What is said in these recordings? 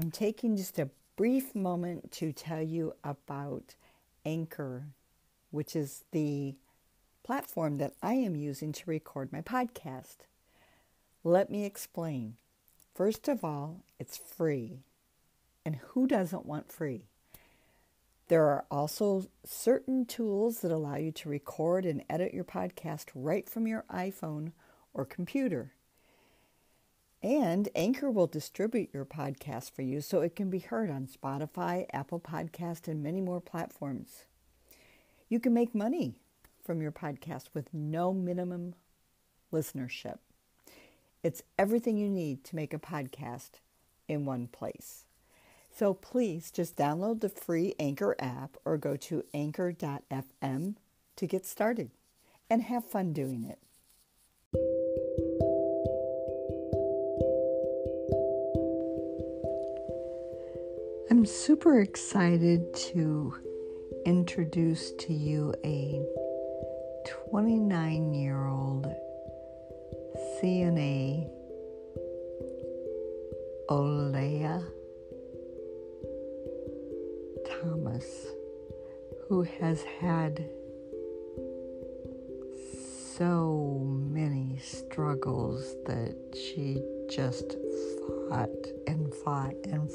I'm taking just a brief moment to tell you about Anchor, which is the platform that I am using to record my podcast. Let me explain. First of all, it's free. And who doesn't want free? There are also certain tools that allow you to record and edit your podcast right from your iPhone or computer. And Anchor will distribute your podcast for you so it can be heard on Spotify, Apple Podcast, and many more platforms. You can make money from your podcast with no minimum listenership. It's everything you need to make a podcast in one place. So please just download the free Anchor app or go to anchor.fm to get started and have fun doing it. I'm super excited to introduce to you a 29-year-old CNA, Olea Thomas, who has had so many struggles that she just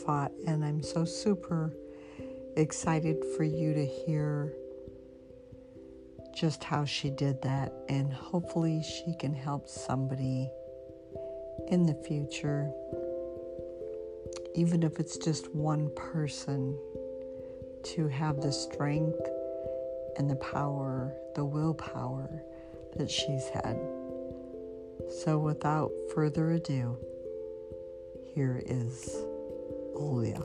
fought, and I'm so super excited for you to hear just how she did that, and hopefully she can help somebody in the future, even if it's just one person, to have the strength and the power, the willpower that she's had. So without further ado, here is Olea.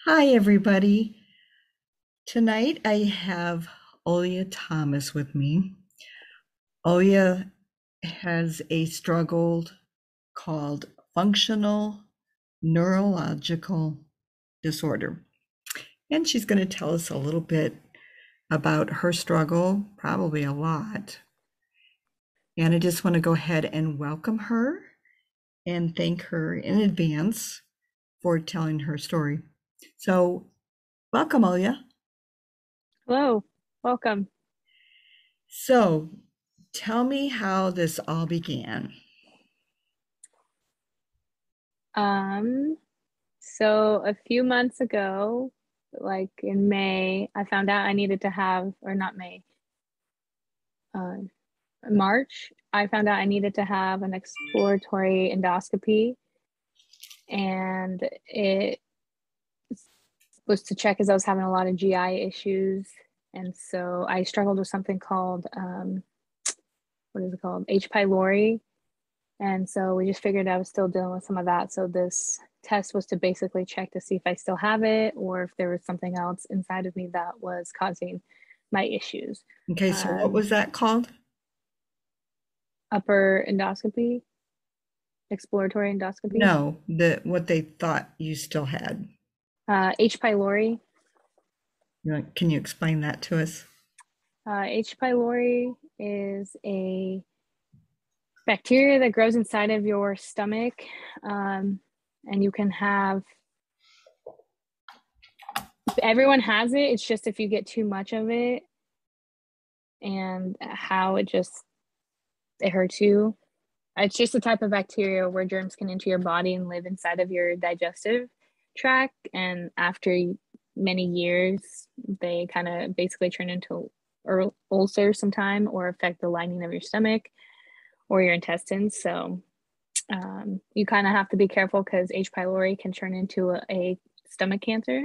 Hi, everybody. Tonight I have Olea Thomas with me. Olea has a struggle called functional neurological disorder. And she's going to tell us a little bit about her struggle, probably a lot. And I just want to go ahead and welcome her and thank her in advance for telling her story. So, welcome, Olea. Hello, welcome. So, tell me how this all began. So a few months ago, like in May, I found out I needed to have, or not May, March, I found out I needed to have an exploratory endoscopy, and it was to check as I was having a lot of GI issues. And so I struggled with something called, what is it called? H. pylori. And so we just figured I was still dealing with some of that. So this test was to basically check to see if I still have it or if there was something else inside of me that was causing my issues. Okay, so what was that called? Upper endoscopy, exploratory endoscopy. No, what they thought you still had. H. pylori. Can you explain that to us? H. pylori is a bacteria that grows inside of your stomach, and you can have, everyone has it, it's just if you get too much of it and how it hurts you. It's just a type of bacteria where germs can enter your body and live inside of your digestive tract, and after many years they kind of basically turn into ulcers sometime or affect the lining of your stomach or your intestines. So you kind of have to be careful because H. pylori can turn into a stomach cancer.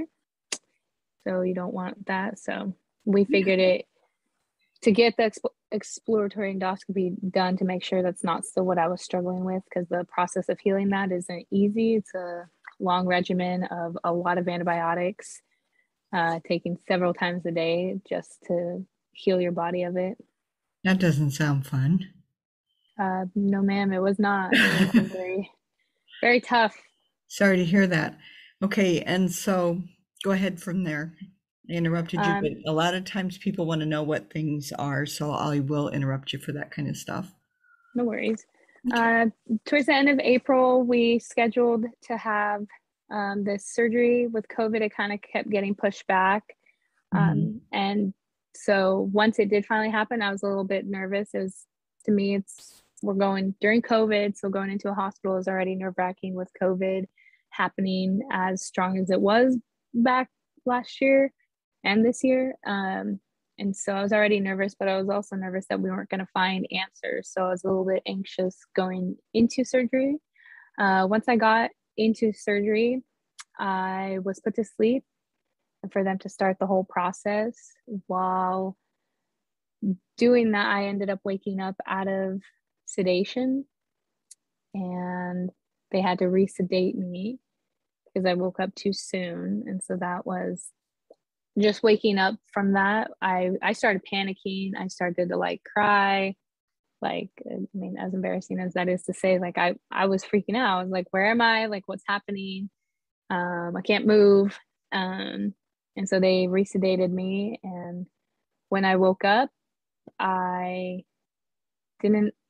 So you don't want that. So we figured it to get the exploratory endoscopy done to make sure that's not still what I was struggling with, because the process of healing that isn't easy. It's a long regimen of a lot of antibiotics, taking several times a day just to heal your body of it. That doesn't sound fun. No, ma'am, it was not. It was very, very tough. Sorry to hear that. Okay, and so go ahead from there. I interrupted you, but Um, a lot of times people want to know what things are, so I will interrupt you for that kind of stuff. no worries. Okay. Towards the end of April, we scheduled to have this surgery. With COVID, it kind of kept getting pushed back. Mhm. And so once it did finally happen, I was a little bit nervous. It was, to me, we're going during COVID, so going into a hospital is already nerve-wracking with COVID happening as strong as it was back last year and this year. And so I was already nervous, but I was also nervous that we weren't going to find answers. So I was a little bit anxious going into surgery. Once I got into surgery, I was put to sleep for them to start the whole process. While doing that, I ended up waking up out of sedation, and they had to resedate me because I woke up too soon. And so that was just waking up from that. I started panicking. I started to like cry. Like, I mean, as embarrassing as that is to say, like I was freaking out. I was like, where am I? Like, what's happening? I can't move. And so they resedated me. And when I woke up, I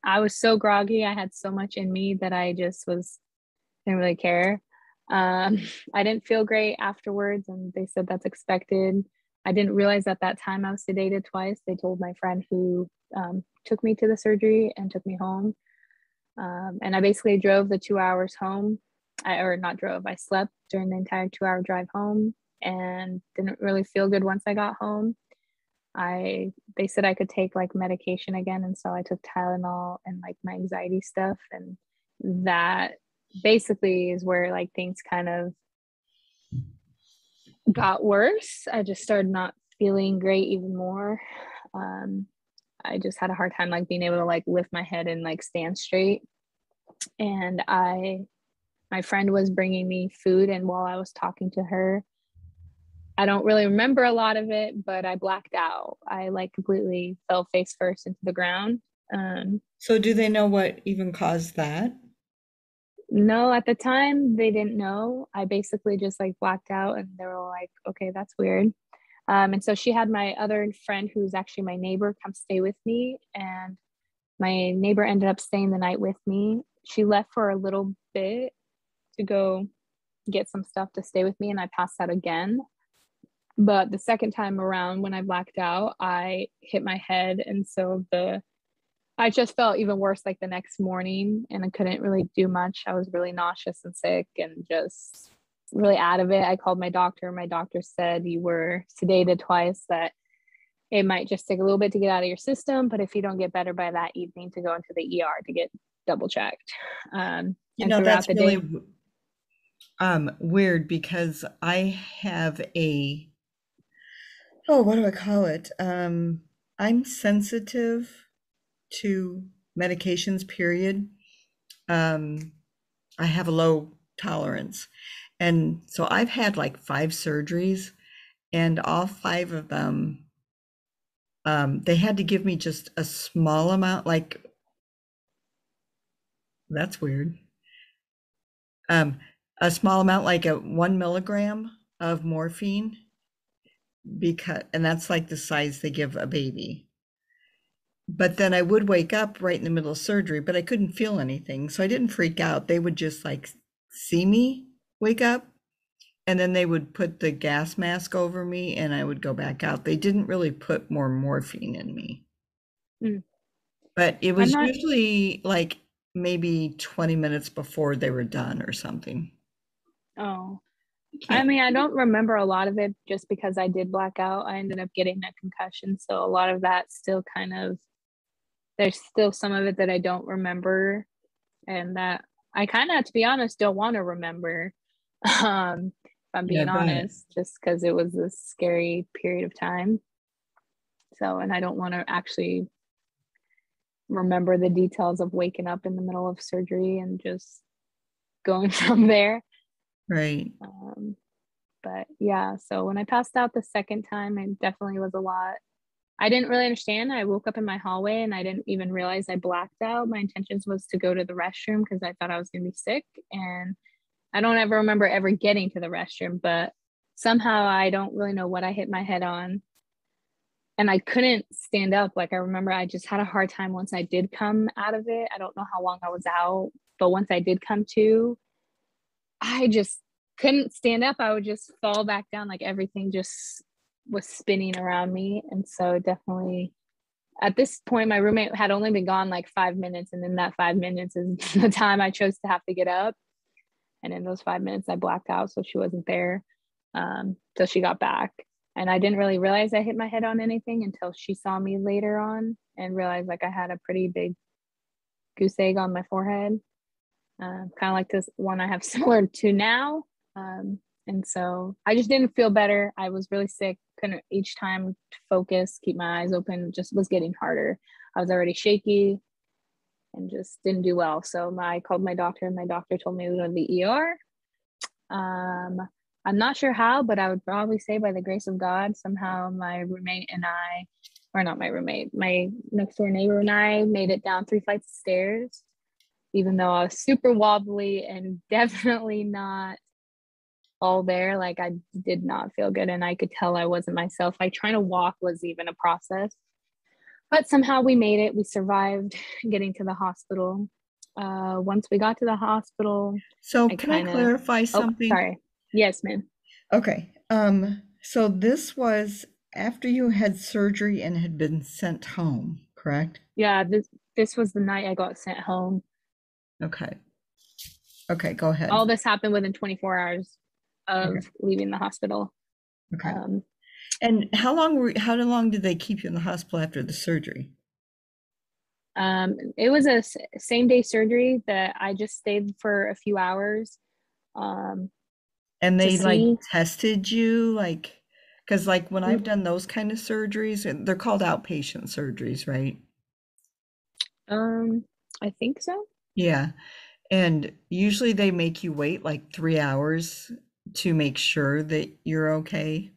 I was so groggy. I had so much in me that I just didn't really care. Um, I didn't feel great afterwards, and they said that's expected. I didn't realize at that time I was sedated twice. They told my friend who took me to the surgery and took me home. And I basically drove the 2 hours home. Or not drove, I slept during the entire 2 hour drive home and didn't really feel good once I got home. They said I could take like medication again, and so I took Tylenol and like my anxiety stuff, and that basically is where like things kind of got worse. I just started not feeling great even more. Um, I just had a hard time like being able to like lift my head and like stand straight. And my friend was bringing me food, and while I was talking to her, I don't really remember a lot of it, but I blacked out. I like completely fell face first into the ground. Um, So do they know what even caused that? no, at the time they didn't know. I basically just like blacked out, and they were like, okay, that's weird. And so she had my other friend, who's actually my neighbor, come stay with me. And my neighbor ended up staying the night with me. She left for a little bit to go get some stuff to stay with me, and I passed out again. But the second time around, when I blacked out, I hit my head. And so I just felt even worse like the next morning, and I couldn't really do much. I was really nauseous and sick and just really out of it. I called my doctor. My doctor said, you were sedated twice, that it might just take a little bit to get out of your system, but if you don't get better by that evening, to go into the ER to get double checked. And throughout That's the really day, weird because I have what do I call it? I'm sensitive to medications, period. Um, I have a low tolerance. And so I've had like 5 surgeries, and all 5 of them, they had to give me just a small amount, like, that's weird. Um, a small amount, like a 1 milligram of morphine, and that's like the size they give a baby. But then I would wake up right in the middle of surgery, but I couldn't feel anything. So I didn't freak out. They would just like see me wake up, and then they would put the gas mask over me and I would go back out. They didn't really put more morphine in me, mm, but it I'm was not, usually like maybe 20 minutes before they were done or something. oh, I I can't. mean, I don't remember a lot of it just because I did black out. I ended up getting a concussion. So a lot of that still kind of, there's still some of it that I don't remember, and that I kind of, to be honest, don't want to remember. If I'm Yeah, I being bet. honest, just because it was a scary period of time. So, and I don't want to actually remember the details of waking up in the middle of surgery and just going from there. Right. Um, but yeah, so when I passed out the second time, it definitely was a lot. I didn't really understand. I woke up in my hallway and I didn't even realize I blacked out. My intentions was to go to the restroom because I thought I was going to be sick. And I don't ever remember ever getting to the restroom. But somehow I don't really know what I hit my head on. And I couldn't stand up. Like I remember I just had a hard time once I did come out of it. I don't know how long I was out, but once I did come to, I just couldn't stand up. I would just fall back down, like everything just was spinning around me. And so definitely at this point, my roommate had only been gone like 5 minutes. And in that 5 minutes is the time I chose to have to get up. And in those 5 minutes, I blacked out. So she wasn't there till she got back. And I didn't really realize I hit my head on anything until she saw me later on and realized like I had a pretty big goose egg on my forehead. Kind of like this one I have similar to now. And so I just didn't feel better. I was really sick. Couldn't each time focus, keep my eyes open, just was getting harder. I was already shaky and just didn't do well. So I called my doctor and my doctor told me to go to the ER. I'm not sure how, but I would probably say by the grace of God, somehow my roommate and I, or not my roommate, my next door neighbor and I made it down 3 flights of stairs, even though I was super wobbly and definitely not all there. Like I did not feel good and I could tell I wasn't myself. Like trying to walk was even a process, but somehow we made it. We survived getting to the hospital. Once we got to the hospital, So can I clarify something? Sorry. Yes, ma'am. Okay. So this was after you had surgery and had been sent home, correct? Yeah, this was the night I got sent home. Okay. Okay, go ahead. All this happened within 24 hours of leaving the hospital. Okay. And how long did they keep you in the hospital after the surgery? It was a same day surgery that I just stayed for a few hours. And they like tested you, like, because like when I've done those kind of surgeries, and they're called outpatient surgeries, right? I think so. Yeah. And usually they make you wait like 3 hours to make sure that you're okay.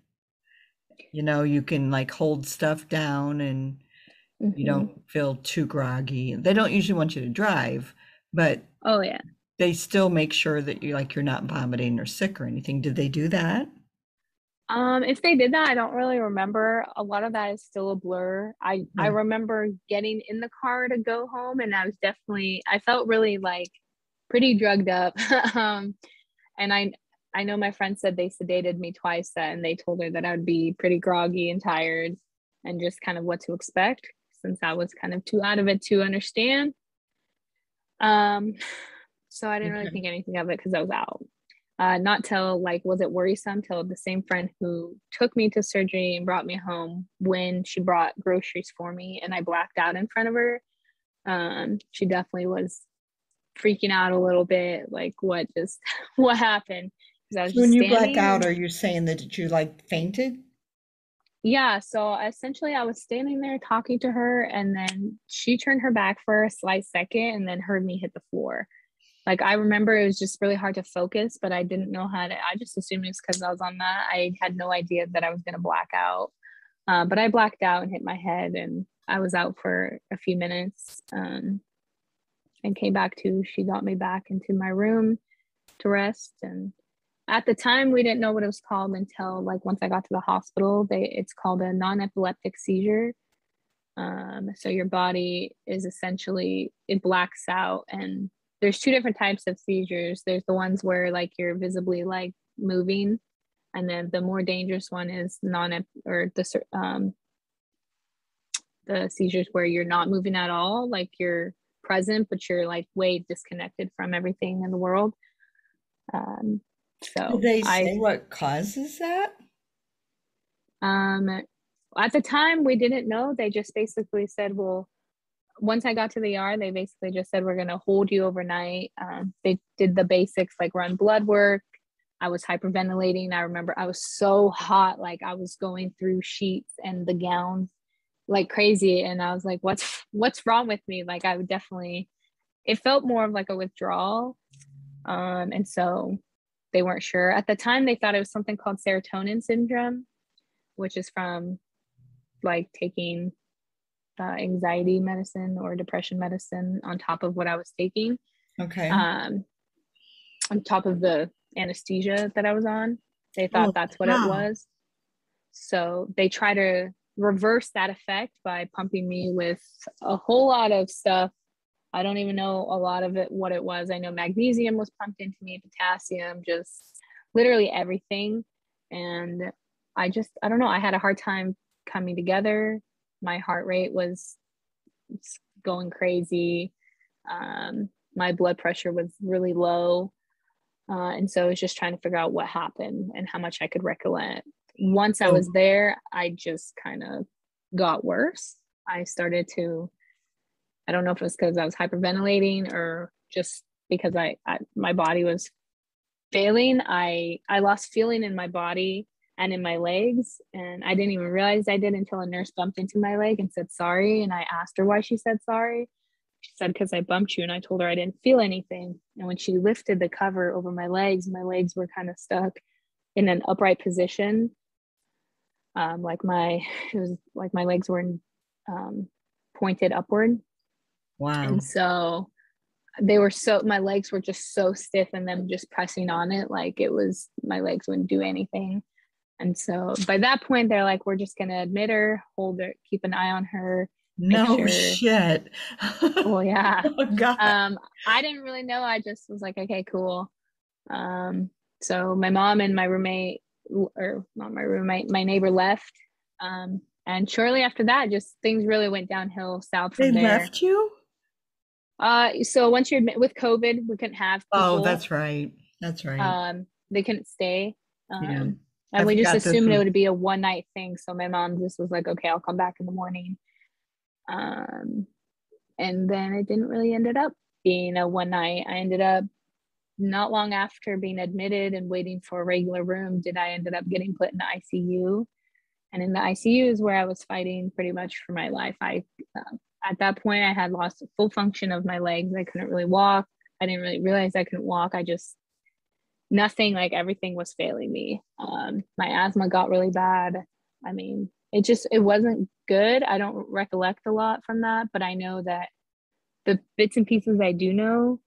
You know, you can like hold stuff down and you don't feel too groggy. They don't usually want you to drive, but oh yeah, they still make sure that you're not vomiting or sick or anything. Did they do that? If they did that, I don't really remember. A lot of that is still a blur. I remember getting in the car to go home, and I felt really like pretty drugged up. And I know my friend said they sedated me twice, and they told her that I would be pretty groggy and tired, and just kind of what to expect since I was kind of too out of it to understand. So I didn't really think anything of it because I was out. Not till like, was it worrisome till the same friend who took me to surgery and brought me home when she brought groceries for me and I blacked out in front of her. She definitely was freaking out a little bit, like what happened? I was when you black out, are you saying that you like fainted? Yeah, so essentially I was standing there talking to her and then she turned her back for a slight second and then heard me hit the floor. Like I remember it was just really hard to focus, but I didn't know how to, I just assumed it was because I was on that. I had no idea that I was going to black out. But I blacked out and hit my head and I was out for a few minutes and came back to, she got me back into my room to rest. And at the time we didn't know what it was called until like once I got to the hospital, it's called a non-epileptic seizure. So your body is essentially, it blacks out and there's two different types of seizures. There's the ones where like you're visibly like moving, and then the more dangerous one is the seizures where you're not moving at all, like you're present but you're like way disconnected from everything in the world. So did they say what causes that? At the time we didn't know. They just basically said, well, once I got to the ER, they basically just said, we're going to hold you overnight. They did the basics, like run blood work. I was hyperventilating. I remember I was so hot. Like I was going through sheets and the gowns like crazy. And I was like, what's wrong with me? Like I would definitely, it felt more of like a withdrawal. And so they weren't sure. At the time, they thought it was something called Serotonin Syndrome, which is from like taking anxiety medicine or depression medicine on top of what I was taking. Okay. On top of the anesthesia that I was on. They thought Oh, that's what it wow. was. So they try to reverse that effect by pumping me with a whole lot of stuff. I don't even know a lot of it, what it was. I know magnesium was pumped into me, potassium, just literally everything. And I don't know, I had a hard time coming together. My heart rate was going crazy. My blood pressure was really low. And so I was just trying to figure out what happened and how much I could recollect. Once I So, was there, I just kind of got worse. I started to, I don't know if it was because I was hyperventilating or just because my body was failing. I lost feeling in my body and in my legs, and I didn't even realize I did until a nurse bumped into my leg and said sorry. And I asked her why she said sorry. She said, because I bumped you. And I told her I didn't feel anything. And when she lifted the cover over my legs were kind of stuck in an upright position. It was like my legs were pointed upward. wow. And so my legs were just so stiff, and them just pressing on it. Like it was, my legs wouldn't do anything. And so by that point, they're like, we're just going to admit her, hold her, keep an eye on her, make No sure. shit. Well, yeah. Oh, God. I didn't really know. I just was like, okay, cool. So my mom and my roommate, or not my roommate, my neighbor left. And shortly after that, just things really went downhill south They from there. left you? So once you're admit with COVID, we couldn't have Oh, people. that's right. That's right. They couldn't stay. Yeah. I And we just forgot this assumed it was, would be a one night thing. So my mom just was like, okay, I'll come back in the morning. Um, and then it didn't really ended up being a one night. I ended up not long after being admitted and waiting for a regular room, I ended up getting put in the ICU. And in the ICU is where I was fighting pretty much for my life. At that point, I had lost full function of my legs. I couldn't really walk. I didn't really realize I couldn't walk. Nothing, like everything was failing me. My asthma got really bad. I mean, it wasn't good. I don't recollect a lot from that, but I know that the bits and pieces I do know,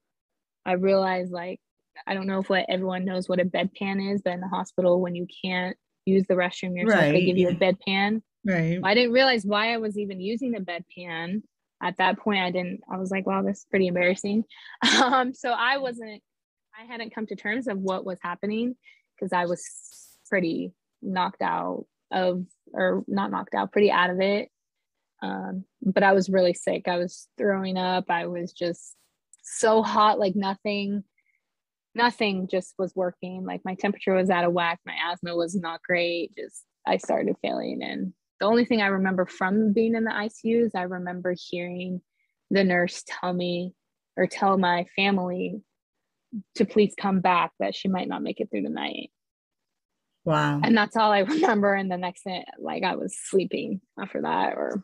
I realized, like, I don't know if everyone knows what a bedpan is, but in the hospital, when you can't use the restroom yourself, they right. give you a Yeah. bedpan. Right. Well, I didn't realize why I was even using a bedpan. At that point, I was like, wow, this is pretty embarrassing. So I hadn't come to terms of what was happening, because I was pretty knocked out or not knocked out, pretty out of it. But I was really sick. I was throwing up. I was just so hot, like nothing just was working. Like my temperature was out of whack. My asthma was not great. I started failing. And the only thing I remember from being in the ICU is I remember hearing the nurse tell me, or tell my family, to please come back, that she might not make it through the night. Wow. And that's all I remember. And the next thing, like, I was sleeping after that or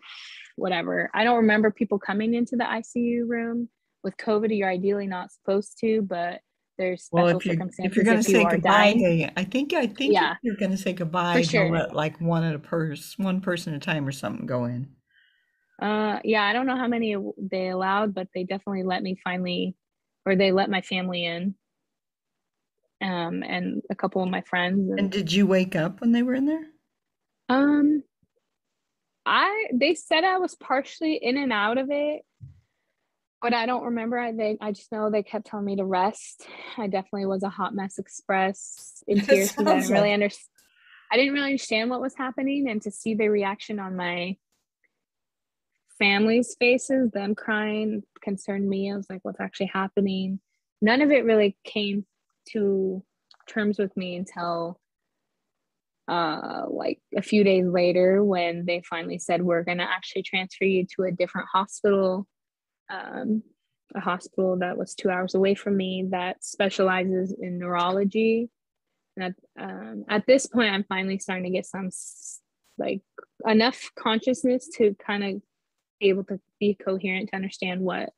whatever. I don't remember people coming into the ICU room. With COVID, you're ideally not supposed to, but there's Well, special if you're circumstances going to if you say are goodbye, dying. I think if Yeah, you're going to say for goodbye, they'll sure. let like one person at a time or something go in. Yeah, I don't know how many they allowed, but they definitely let me finally, or they let my family in, and a couple of my friends. And And did you wake up when they were in there? um, they said I was partially in and out of it, but I don't remember. I just know they kept telling me to rest. I definitely was a hot mess express in It tears, because sounds like I didn't really understand what was happening, and to see the reaction on my family's faces, them crying, concerned me. I was like, what's actually happening? None of it really came to terms with me until like a few days later, when they finally said, we're going to actually transfer you to a different hospital, um, a hospital that was 2 hours away from me that specializes in neurology. And at this point, I'm finally starting to get some, like, enough consciousness to kind of be able to be coherent, to understand what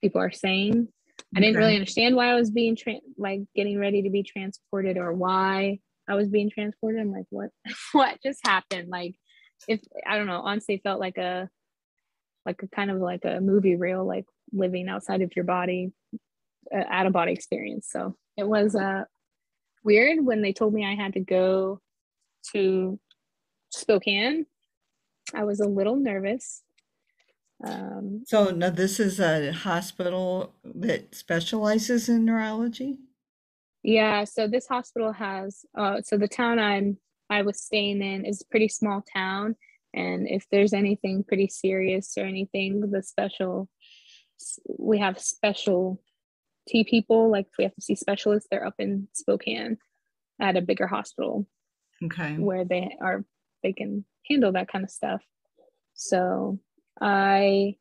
people are saying. I didn't okay. really understand why I was being like getting ready to be transported, or why I was being transported. I'm like, what what just happened? Like, if I don't know, honestly felt like a kind of like a movie reel, like living outside of your body, out of body experience. So it was weird when they told me I had to go to Spokane. I was a little nervous. So now this is a hospital that specializes in neurology? Yeah, so this hospital has so the town I was staying in is a pretty small town, and if there's anything pretty serious or anything, we have special T people, like if we have to see specialists, they're up in Spokane at a bigger hospital Okay. where they can handle that kind of stuff. So I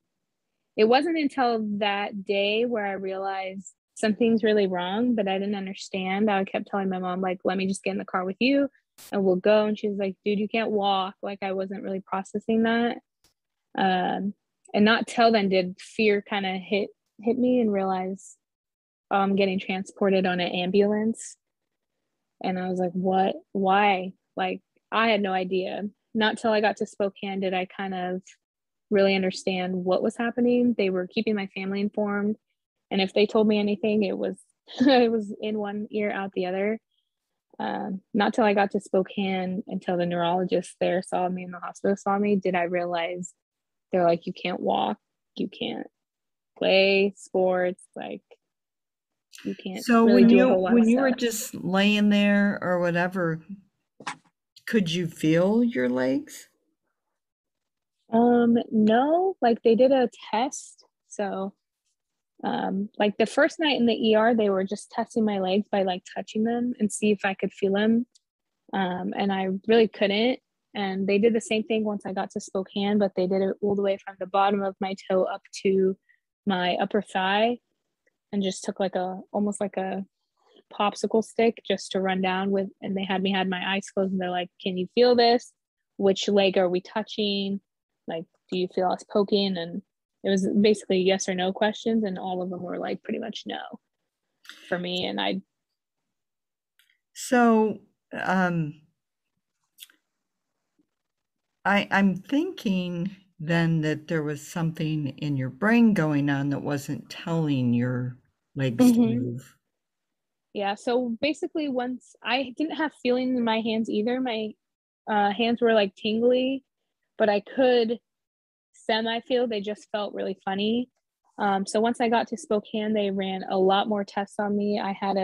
it wasn't until that day where I realized something's really wrong, but I didn't understand. I kept telling my mom, like, let me just get in the car with you and we'll go. And she's like, dude, you can't walk. Like, I wasn't really processing that. And not till then did fear kind of hit me and realize, oh, I'm getting transported on an ambulance. And I was like, what? Why? Like, I had no idea. Not till I got to Spokane did I kind of really understand what was happening. They were keeping my family informed. And if they told me anything, it was it was in one ear, out the other. Not till I got to Spokane, until the neurologist there saw me and the hospital saw me, did I realize they're like, you can't walk, you can't play sports, like you can't So really do a whole lot of when you were stuff. just laying there or whatever, could you feel your legs? No, like they did a test. So like the first night in the ER, they were just testing my legs by like touching them and see if I could feel them. And I really couldn't. And they did the same thing once I got to Spokane, but they did it all the way from the bottom of my toe up to my upper thigh, and just took like almost like a popsicle stick just to run down with. And they had my eyes closed and they're like, can you feel this? Which leg are we touching? Like, do you feel us poking? And it was basically yes or no questions, and all of them were like pretty much no for me. And So, I'm thinking then that there was something in your brain going on that wasn't telling your legs to Mhm. move. Yeah, so basically once I didn't have feeling in my hands either. My hands were like tingly, but I could semi feel. They just felt really funny. So once I got to Spokane, they ran a lot more tests on me. I had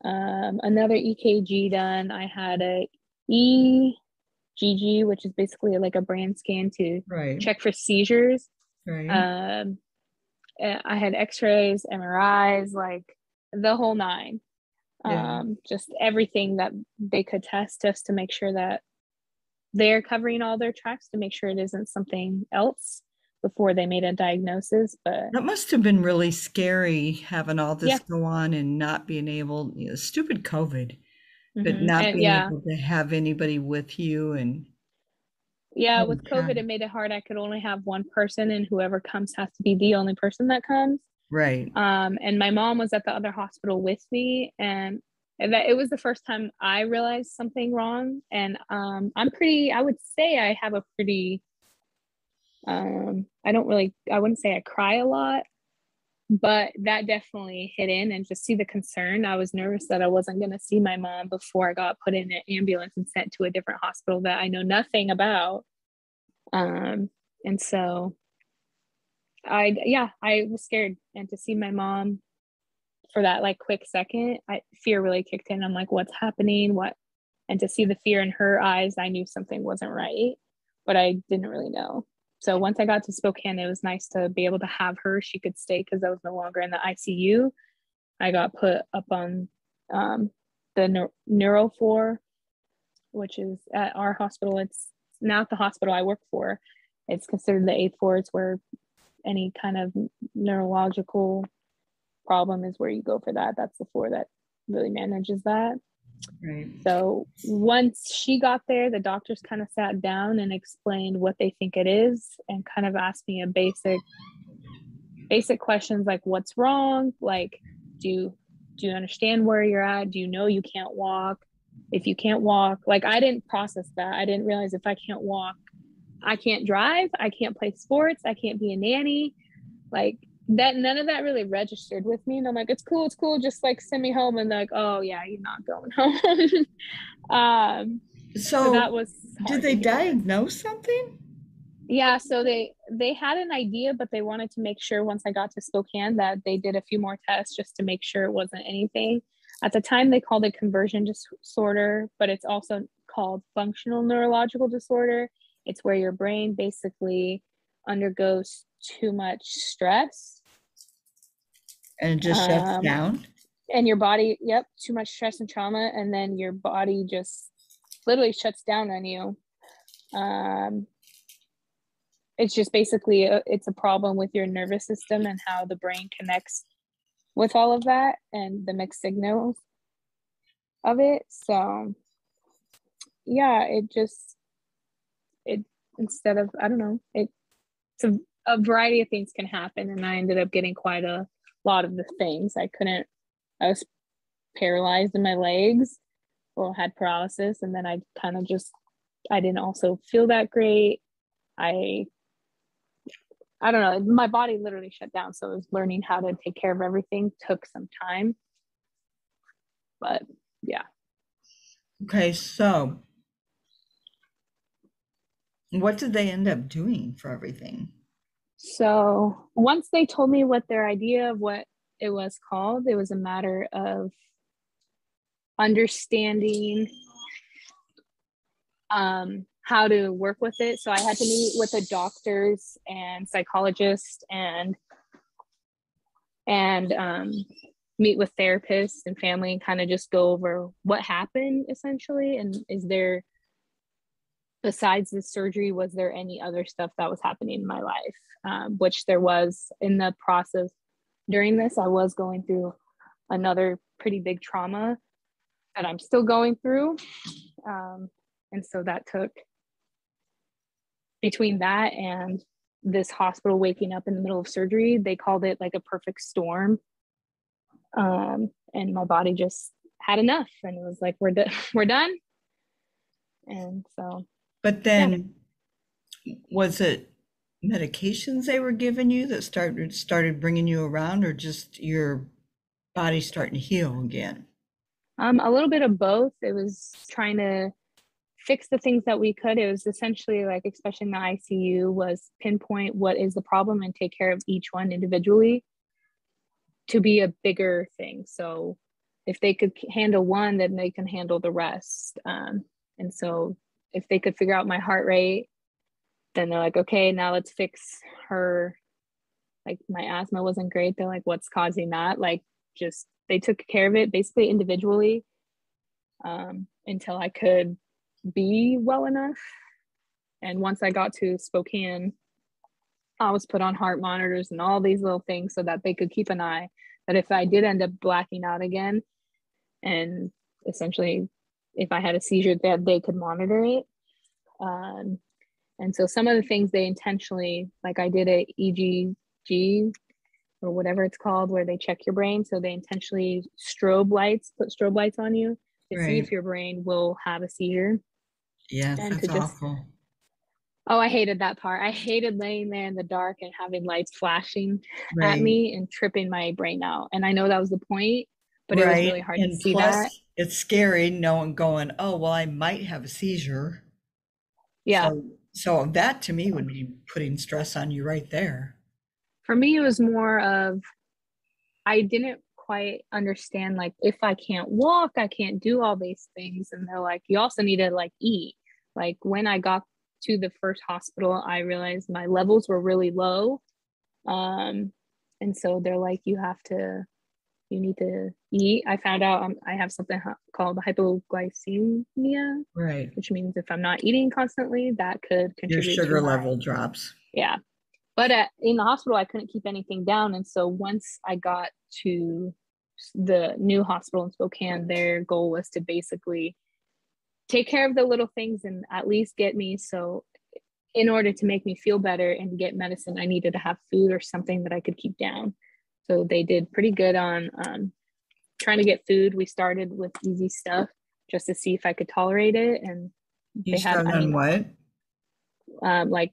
another EKG done. I had a EGG, which is basically like a brain scan to Right, check for seizures. right. Um, I had X-rays, MRIs, like the whole nine. Yeah. Just everything that they could test, just to make sure that they're covering all their tracks, to make sure it isn't something else before they made a diagnosis. But That must have been really scary having all yeah. this go on and not being able, stupid COVID, but not And being yeah, able to have anybody with you and yeah, holy with cow. COVID, it made it hard. I could only have one person, and whoever comes has to be the only person that comes. Right. And my mom was at the other hospital with me, and that it was the first time I realized something wrong. And I would say I have a pretty, I wouldn't say I cry a lot, but that definitely hit in. And just see the concern. I was nervous that I wasn't going to see my mom before I got put in an ambulance and sent to a different hospital that I know nothing about. And so I was scared. And to see my mom for that like quick second, fear really kicked in. I'm like, what's happening? And to see the fear in her eyes, I knew something wasn't right, but I didn't really know. So once I got to Spokane, it was nice to be able to have her. She could stay because I was no longer in the ICU. I got put up on the neuro floor, which is at our hospital. It's not the hospital I work for. It's considered the eighth floor. It's where any kind of neurological problem is where you go for that. That's the floor that really manages that. Right. So once she got there, the doctors kind of sat down and explained what they think it is, and kind of asked me a basic questions like, what's wrong? Like, do you understand where you're at? Do you know you can't walk? If you can't walk, like, I didn't process that. I didn't realize if I can't walk, I can't drive, I can't play sports, I can't be a nanny. Like, that none of that really registered with me. And I'm like, it's cool. Just like send me home. And they're like, oh yeah, you're not going home. So that So, was did hard they to hear. diagnose something? Yeah, so they had an idea, but they wanted to make sure once I got to Spokane that they did a few more tests just to make sure it wasn't anything. At the time, they called it conversion disorder, but it's also called functional neurological disorder. It's where your brain basically undergoes too much stress, And it just shuts um, down? and your body, yep, too much stress and trauma, and then your body just literally shuts down on you. Um, it's just basically it's a problem with your nervous system and how the brain connects with all of that and the mixed signals of it. So yeah, it instead of, I don't know, it's a variety of things can happen, and I ended up getting quite a lot of the things. I was paralyzed in my legs, or had paralysis, and then I didn't also feel that great. I don't know, my body literally shut down. So it was learning how to take care of everything took some time. But yeah. Okay, so what did they end up doing for everything? So once they told me what their idea of what it was called, it was a matter of understanding how to work with it. So I had to meet with the doctors and psychologists and meet with therapists and family and kind of just go over what happened essentially. And besides the surgery, was there any other stuff that was happening in my life? Which there was in the process during this. I was going through another pretty big trauma that I'm still going through. And so that took, between that and this hospital waking up in the middle of surgery, they called it like a perfect storm. And my body just had enough, and it was like, we're done. And so, But then, was it medications they were giving you that started bringing you around, or just your body starting to heal again? a little bit of both. It was trying to fix the things that we could. It was essentially like, especially in the ICU, was pinpoint what is the problem and take care of each one individually to be a bigger thing. So if they could handle one, then they can handle the rest. And so if they could figure out my heart rate, then they're like, okay, now let's fix her. Like my asthma wasn't great. They're like, what's causing that? Like, just, they took care of it basically individually, until I could be well enough. And once I got to Spokane, I was put on heart monitors and all these little things so that they could keep an eye that if I did end up blacking out again, and essentially if I had a seizure, that they could monitor it. And so some of the things they intentionally, like I did a EEG or whatever it's called, where they check your brain. So they intentionally put strobe lights on you to see if Right. your brain will have a seizure. Yes, And to that's just, awful. oh, I hated that part. I hated laying there in the dark and having lights flashing at Right. me and tripping my brain out. And I know that was the point, but it was really Right. hard to And see that. plus, it's scary knowing going, oh, well, I might have a seizure. Yeah. So that to me would be putting stress on you right there. For me, it was more of, I didn't quite understand, like, if I can't walk, I can't do all these things. And they're like, you also need to like eat. Like when I got to the first hospital, I realized my levels were really low. And so they're like, you need to eat. I found out I have something called hypoglycemia, Right. which means if I'm not eating constantly, that could Your contribute to sugar my, level drops. yeah. But in the hospital, I couldn't keep anything down. And so once I got to the new hospital in Spokane, their goal was to basically take care of the little things and at least get me. So in order to make me feel better and get medicine, I needed to have food or something that I could keep down. So they did pretty good on trying to get food. We started with easy stuff just to see if I could tolerate it. And You they had, start on what? like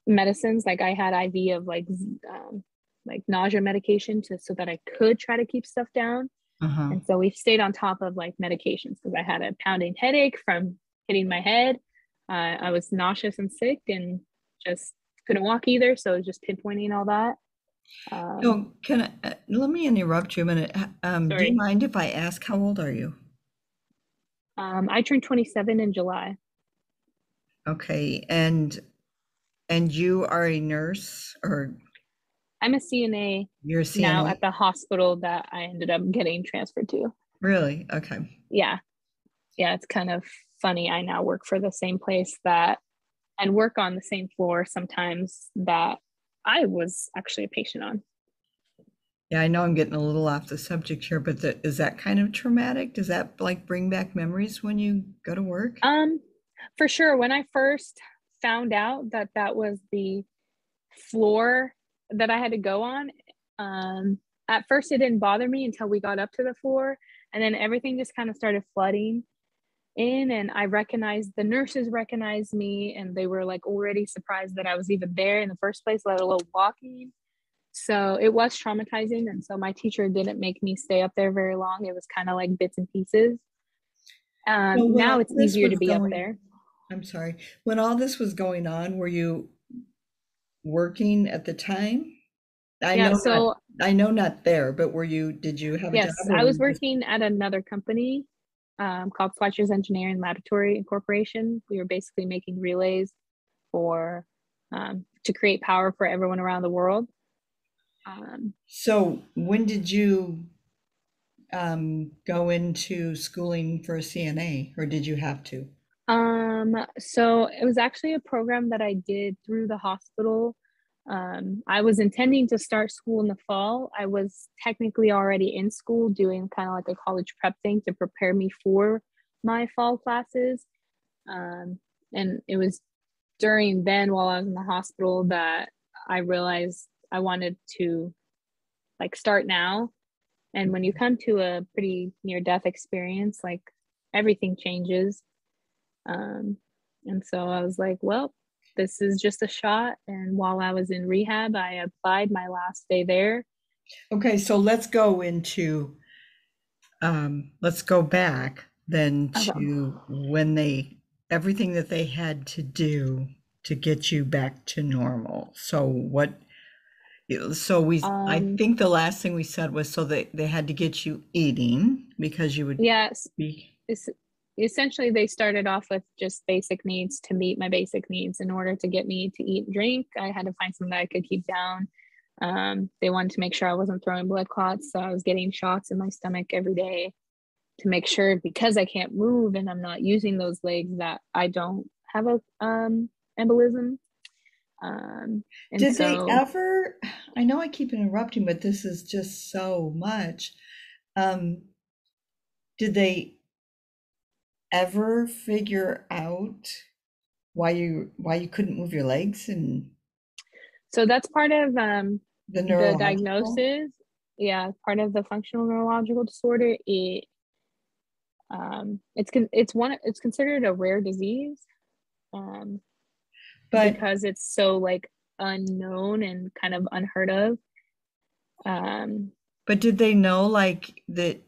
medicines. Like I had IV of like like nausea medication so that I could try to keep stuff down. Uh-huh. And so we stayed on top of like medications because I had a pounding headache from hitting my head. I was nauseous and sick and just couldn't walk either. So it was just pinpointing all that. So let me interrupt you a minute. Do you Sorry. mind if I ask how old are you? I turned 27 in July. Okay, and you are a nurse or I'm a CNA you're a now at CNA? the hospital that I ended up getting transferred to. Really? Okay. Yeah. Yeah. It's kind of funny. I now work for the same place that and work on the same floor sometimes that I was actually a patient on. Yeah, I know I'm getting a little off the subject here, but is that kind of traumatic? Does that like bring back memories when you go to work? For sure. When I first found out that that was the floor that I had to go on, at first it didn't bother me until we got up to the floor, and then everything just kind of started flooding in, and the nurses recognized me, and they were like already surprised that I was even there in the first place, let alone walking. So it was traumatizing, and so my teacher didn't make me stay up there very long. It was kind of like bits and pieces. So when Now all it's this easier to was be up going, there. I'm sorry, when all this was going on, were you working at the time? I Yeah, know not, so I know not there, but did you have a job yes, or I were was you just, working at another company called Fletcher's Engineering Laboratory Incorporation. We were basically making relays for to create power for everyone around the world. so when did you go into schooling for a CNA or did you have to? So it was actually a program that I did through the hospital. I was intending to start school in the fall. I was technically already in school doing kind of like a college prep thing to prepare me for my fall classes. Um, and it was during then while I was in the hospital that I realized I wanted to like start now. And when you come to a pretty near death experience, like everything changes. Um, and so I was like, well, this is just a shot. And while I was in rehab, I applied my last day there. Okay, so let's go back then Okay. to when everything that they had to do to get you back to normal. I Um, think the last thing we said was so they had to get you eating because you would yes, be, it's, essentially they started off with just basic needs to meet my basic needs. In order to get me to eat and drink, I had to find something that I could keep down. They wanted to make sure I wasn't throwing blood clots, so I was getting shots in my stomach every day to make sure, because I can't move and I'm not using those legs, that I don't have a embolism. And did they so, ever, I know I keep interrupting, but this is just so much. Um, did they ever figure out why you couldn't move your legs and so that's part of the the neurological? diagnosis. Yeah, part of the functional neurological disorder. It's considered a rare disease, um, But because it's so like unknown and kind of unheard of. Um, but did they know like that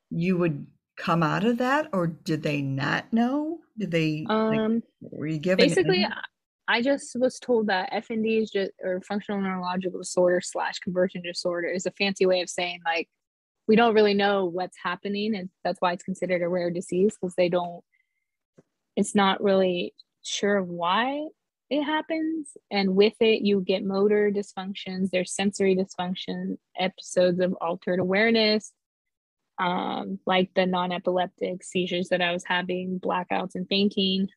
you would come out of that, or did they not know? Did they like um, were you given Basically, any? I just was told that FND is just, or functional neurological disorder slash conversion disorder, is a fancy way of saying like we don't really know what's happening, and that's why it's considered a rare disease, because it's not really sure of why it happens. And with it, you get motor dysfunctions, there's sensory dysfunction, episodes of altered awareness, like the non-epileptic seizures that I was having, blackouts and fainting.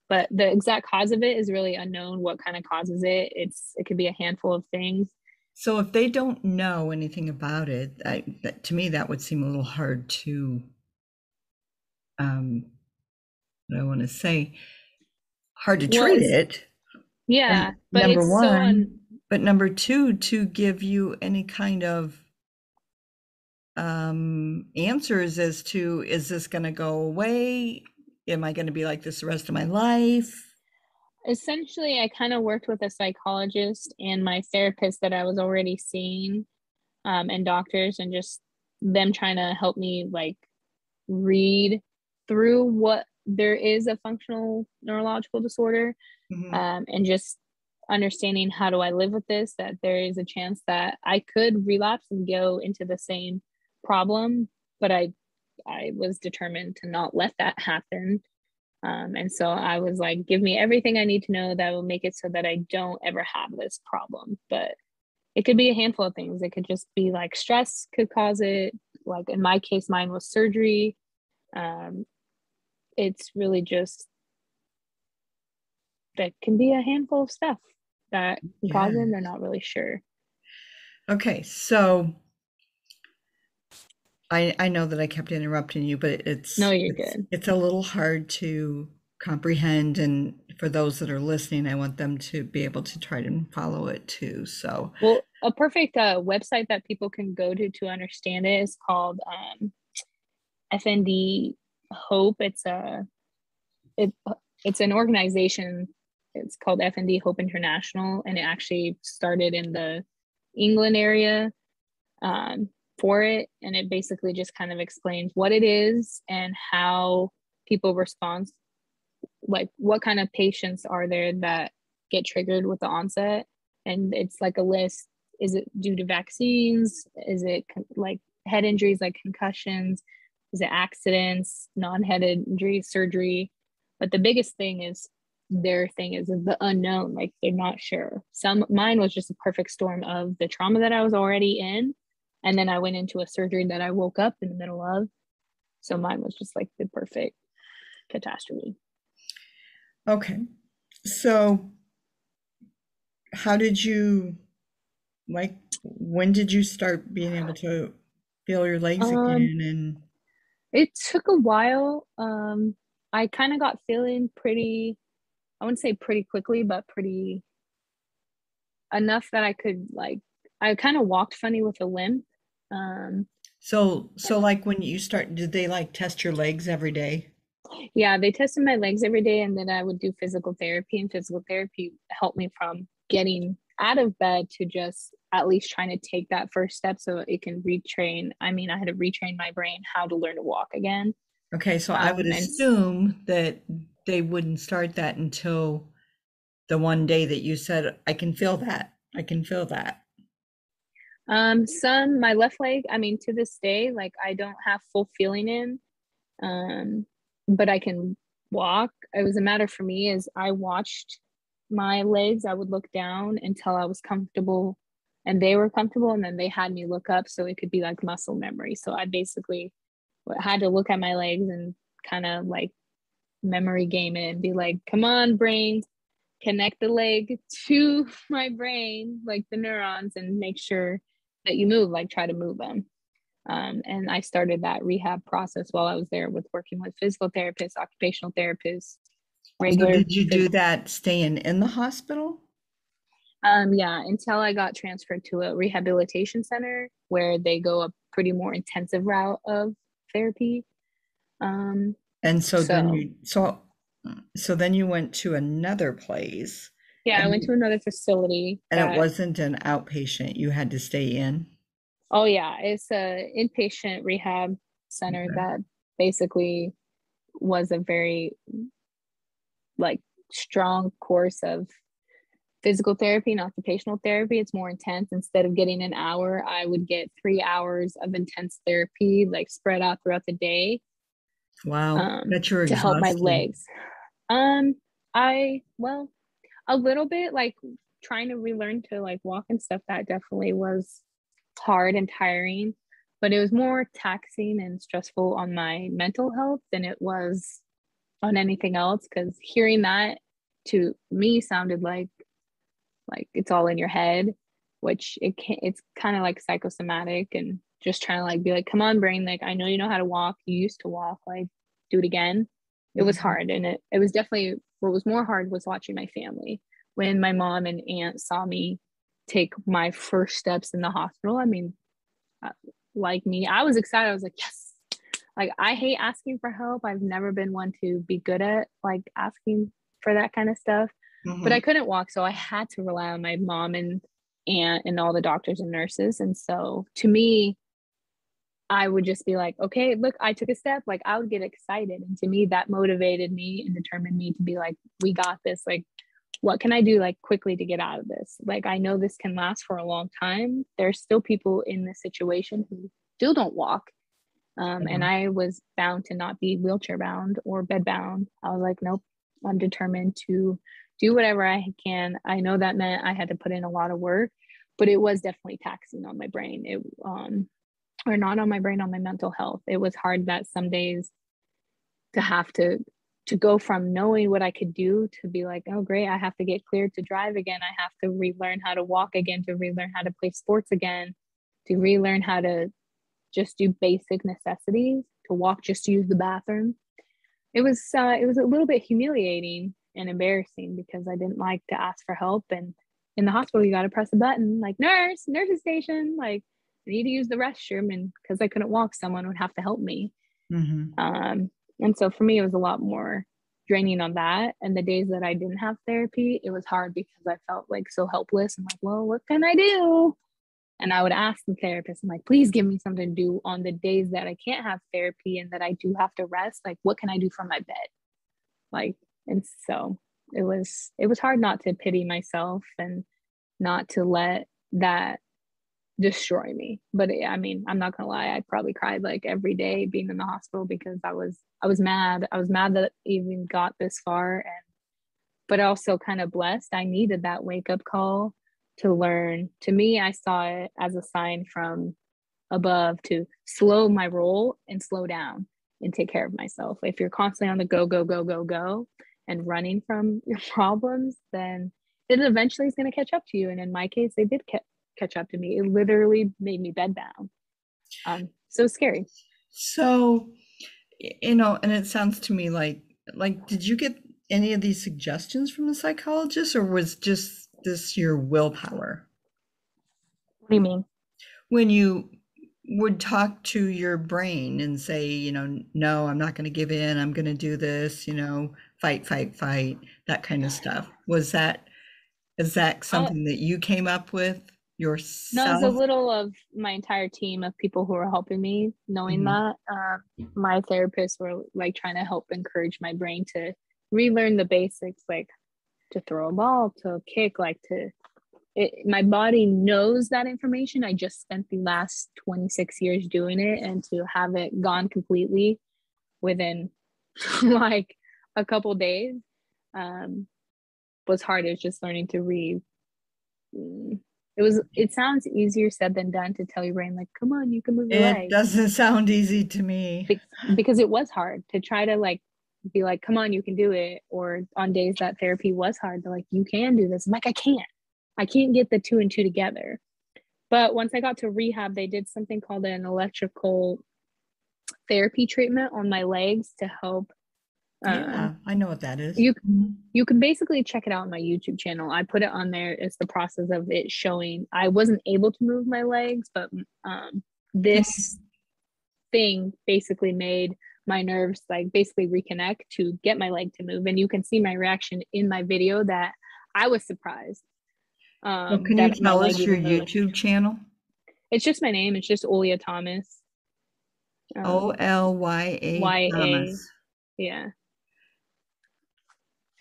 But the exact cause of it is really unknown. What kind of causes it? It could be a handful of things. So if they don't know anything about it, to me that would seem a little hard to um what I want to say, hard to Well, treat it's it. yeah, And but number it's so one, but number two, to give you any kind of answers as to, is this going to go away? Am I going to be like this the rest of my life? Essentially, I kind of worked with a psychologist and my therapist that I was already seeing, and doctors, and just them trying to help me like read through what there is a functional neurological disorder, and just understanding how do I live with this, that there is a chance that I could relapse and go into the same problem, but I was determined to not let that happen. And so I was like, give me everything I need to know that will make it so that I don't ever have this problem. But it could be a handful of things. It could just be like stress could cause it. Like in my case, mine was surgery. It's really just, that can be a handful of stuff that can cause it, and they're not really sure. Okay, so I know that I kept interrupting you, but No, you're good. it's a little hard to comprehend, and for those that are listening, I want them to be able to try to follow it too. So, well, a perfect website that people can go to understand it is called FND Hope. It's an organization. It's called FND Hope International, and it actually started in the England area for it. And it basically just kind of explains what it is and how people respond, like what kind of patients are there that get triggered with the onset. And it's like a list. Is it due to vaccines? Is it like head injuries like concussions? Is it accidents, non-head injuries, surgery? But the biggest thing is their thing is the unknown. Like they're not sure. Mine was just a perfect storm of the trauma that I was already in, and then I went into a surgery that I woke up in the middle of. So mine was just like the perfect catastrophe. okay. So how did you, like, when did you start being able to feel your legs again? And It took a while. I kind of got feeling pretty, I wouldn't say pretty quickly, but pretty enough that I could like, I kind of walked funny with a limp. so like when you start, did they like test your legs every day? Yeah, they tested my legs every day, and then I would do physical therapy, and physical therapy helped me from getting out of bed to just at least trying to take that first step so it can retrain. I mean, I had to retrain my brain how to learn to walk again. Okay, so I would assume that they wouldn't start that until the one day that you said, I can feel that. I can feel that. My left leg, I mean, to this day, like I don't have full feeling in, but I can walk. It was a matter for me as I watched my legs. I would look down until I was comfortable and they were comfortable, and then they had me look up so it could be like muscle memory. So I basically had to look at my legs and kind of like memory game it and be like, come on, brain, connect the leg to my brain, like the neurons, and make sure that you move, like try to move them. And I started that rehab process while I was there with working with physical therapists, occupational therapists, So regular. did you do that staying in the hospital? Yeah, until I got transferred to a rehabilitation center where they go a pretty more intensive route of therapy. And so then So you so then you went to another place, yeah, I went to another facility and it that, wasn't an outpatient. You had to stay in. oh yeah, it's a inpatient rehab center Okay. that basically was a very like strong course of physical therapy and occupational therapy. It's more intense. Instead of getting an hour, I would get 3 hours of intense therapy, like spread out throughout the day, Wow, that you're to help my exhausted. legs. Well, a little bit, like trying to relearn to like walk and stuff, that definitely was hard and tiring, but it was more taxing and stressful on my mental health than it was on anything else, because hearing that to me sounded like it's all in your head, which it's kind of like psychosomatic, and just trying to like be like, come on brain, like I know you know how to walk, you used to walk, like do it again. It was Mhm. hard, and it was definitely, what was more hard was watching my family when my mom and aunt saw me take my first steps in the hospital. I mean, uh, like me, I was excited. I was like, yes. Like I hate asking for help. I've never been one to be good at like asking for that kind of stuff. but I Mm-hmm. couldn't walk. So I had to rely on my mom and aunt and all the doctors and nurses. And so to me, I would just be like, okay, look, I took a step. Like I would get excited. And to me, that motivated me and determined me to be like, we got this. Like, what can I do like quickly to get out of this? Like, I know this can last for a long time. There's still people in this situation who still don't walk. And Mhm. I was bound to not be wheelchair bound or bed bound. I was like, nope, I'm determined to do whatever I can. I know that meant I had to put in a lot of work, but it was definitely taxing on my brain. Or not on my brain, on my mental health. It was hard that some days to have to go from knowing what I could do to be like, oh great, I have to get cleared to drive again. I have to relearn how to walk again, to relearn how to play sports again, to relearn how to just do basic necessities, to walk just to use the bathroom. It was a little bit humiliating and embarrassing because I didn't like to ask for help. And in the hospital, you got to press a button like nurse station, like I need to use the restroom, and because I couldn't walk, someone would have to help me. Mhm. Um, and so for me, it was a lot more draining on that. And the days that I didn't have therapy, it was hard because I felt like so helpless. I'm like, well, what can I do? And I would ask the therapist, I'm like, please give me something to do on the days that I can't have therapy and that I do have to rest. Like, what can I do from my bed? Like, and so it was hard not to pity myself and not to let that destroy me. But I mean, I'm not gonna lie, I probably cried like every day being in the hospital because I was mad. I was mad that I even got this far, and but also kind of blessed. I needed that wake up call to learn. To me, I saw it as a sign from above to slow my roll and slow down and take care of myself. If you're constantly on the go, go, go, go, go, and running from your problems, then it eventually is going to catch up to you. And in my case, they did catch up to me. It literally made me bedbound. So scary. So, and it sounds to me like did you get any of these suggestions from a psychologist, or was just this your willpower? What do you mean? When you would talk to your brain and say, no, I'm not going to give in. I'm going to do this, fight, fight, fight, that kind of stuff. Is that Uh, something that you came up with no, it's a yourself? little of my entire team of people who were helping me knowing Mhm. that. My therapists were like trying to help encourage my brain to relearn the basics, like to throw a ball, to kick, like my body knows that information. I just spent the last 26 years doing it, and to have it gone completely within like a couple days um, was hard. It was just learning to read. It sounds easier said than done to tell your brain like, come on, you can move your It leg. doesn't sound easy to me. Because it was hard to try to like be like, come on, you can do it. Or on days that therapy was hard, they're like, you can do this. I'm like, I can't get the two and two together. But once I got to rehab, they did something called an electrical therapy treatment on my legs to help. um, Yeah, I know what that is. you Mhm. you can basically check it out on my YouTube channel. I put it on there. It's the process of it showing. I wasn't able to move my legs, but Can this thing basically made my nerves like basically reconnect to get my leg to move. And you can see my reaction in my video that I was surprised can you that my tell leg us your even moved. YouTube channel? It's just my name. It's just Olia Thomas. Olya YA. Thomas. Yeah.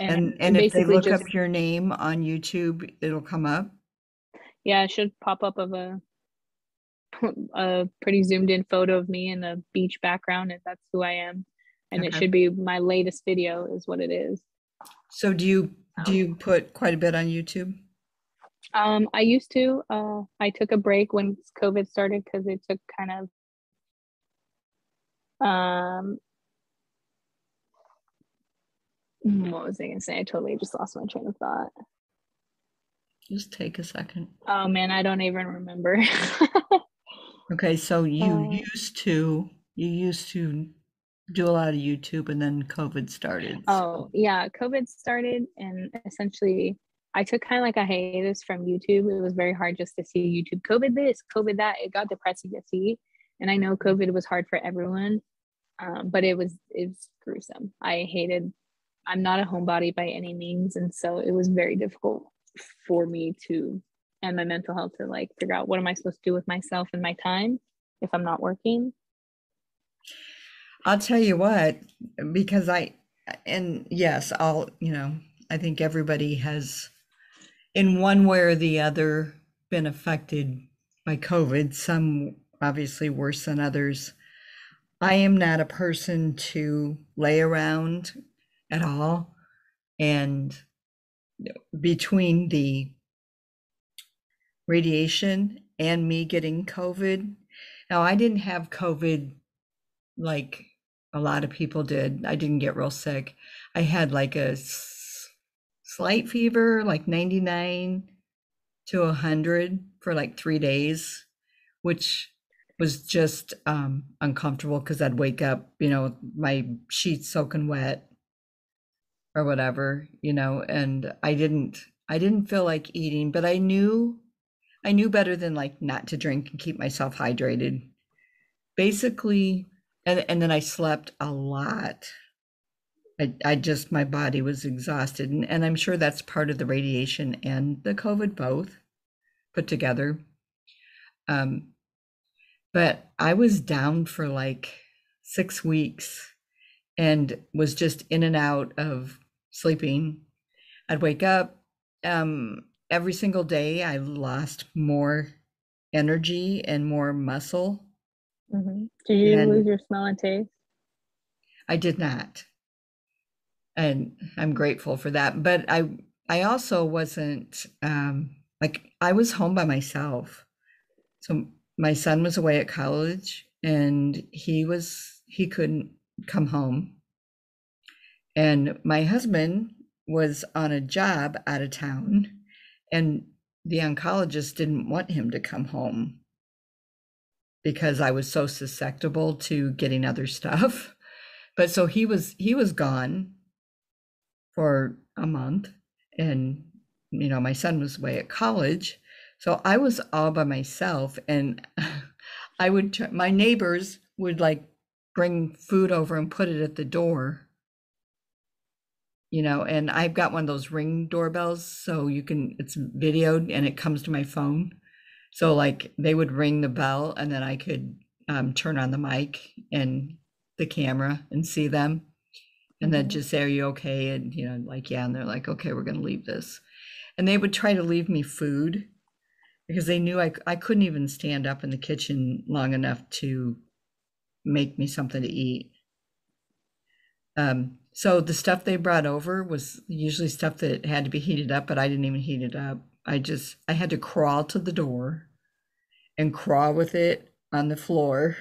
And And if they basically look just, up your name on YouTube, it'll come up? yeah, it should pop up of a pretty zoomed in photo of me in a beach background, and that's who I am. And it Okay. should be my latest video is what it is. So do you put quite a bit on YouTube? I used to. I took a break when COVID started because it took kind of what was I gonna say? I totally just lost my train of thought. Just take a second. Oh man, I don't even remember. Okay, so you uh, used to do a lot of YouTube, and then COVID started. oh yeah, COVID started, and essentially I took kind of like a hiatus from YouTube. It was very hard just to see YouTube. COVID this, COVID that. It got depressing to see, and I know COVID was hard for everyone, but it was gruesome. I'm not a homebody by any means. And so it was very difficult for me to, and my mental health to like figure out what am I supposed to do with myself and my time if I'm not working. I'll tell you what, because and yes, I think everybody has, in one way or the other, been affected by COVID, some obviously worse than others. I am not a person to lay around at all. And between the radiation and me getting COVID, now I didn't have COVID like a lot of people did. I didn't get real sick. I had like a slight fever, like 99 to 100 for like 3 days, which was just uncomfortable because I'd wake up, my sheets soaking wet or whatever, and I didn't feel like eating, but I knew better than like not to drink and keep myself hydrated. Basically, and then I slept a lot. I just, my body was exhausted. And I'm sure that's part of the radiation and the COVID both put together. But I was down for like 6 weeks and was just in and out of sleeping. I'd wake up every single day. I lost more energy and more muscle. Mm-hmm. Did you lose your smell and taste? I did not. And I'm grateful for that. But I also wasn't like, I was home by myself. So my son was away at college and he couldn't come home. And my husband was on a job out of town, and the oncologist didn't want him to come home because I was so susceptible to getting other stuff. But so he was gone for a month, and my son was away at college, so I was all by myself. And my neighbors would like bring food over and put it at the door, and I've got one of those Ring doorbells, so it's videoed and it comes to my phone. So like they would ring the bell and then I could turn on the mic and the camera and see them. And then just say, "Are you okay?" And, like, yeah. And they're like, "Okay, we're going to leave this." And they would try to leave me food because they knew I couldn't even stand up in the kitchen long enough to make me something to eat. So the stuff they brought over was usually stuff that had to be heated up, but I didn't even heat it up. I had to crawl to the door and crawl with it on the floor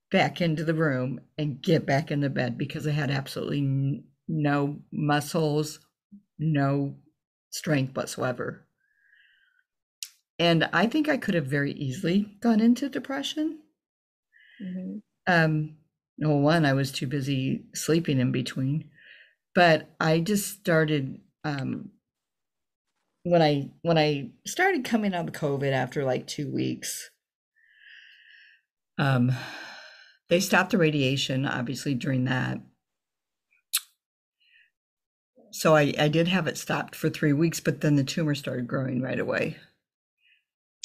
back into the room and get back in the bed because I had absolutely no muscles, no strength whatsoever. And I think I could have very easily gone into depression. Well, one, I was too busy sleeping in between, but I just started when I started coming out of COVID after like 2 weeks. They stopped the radiation, obviously, during that. So I did have it stopped for 3 weeks, but then the tumor started growing right away.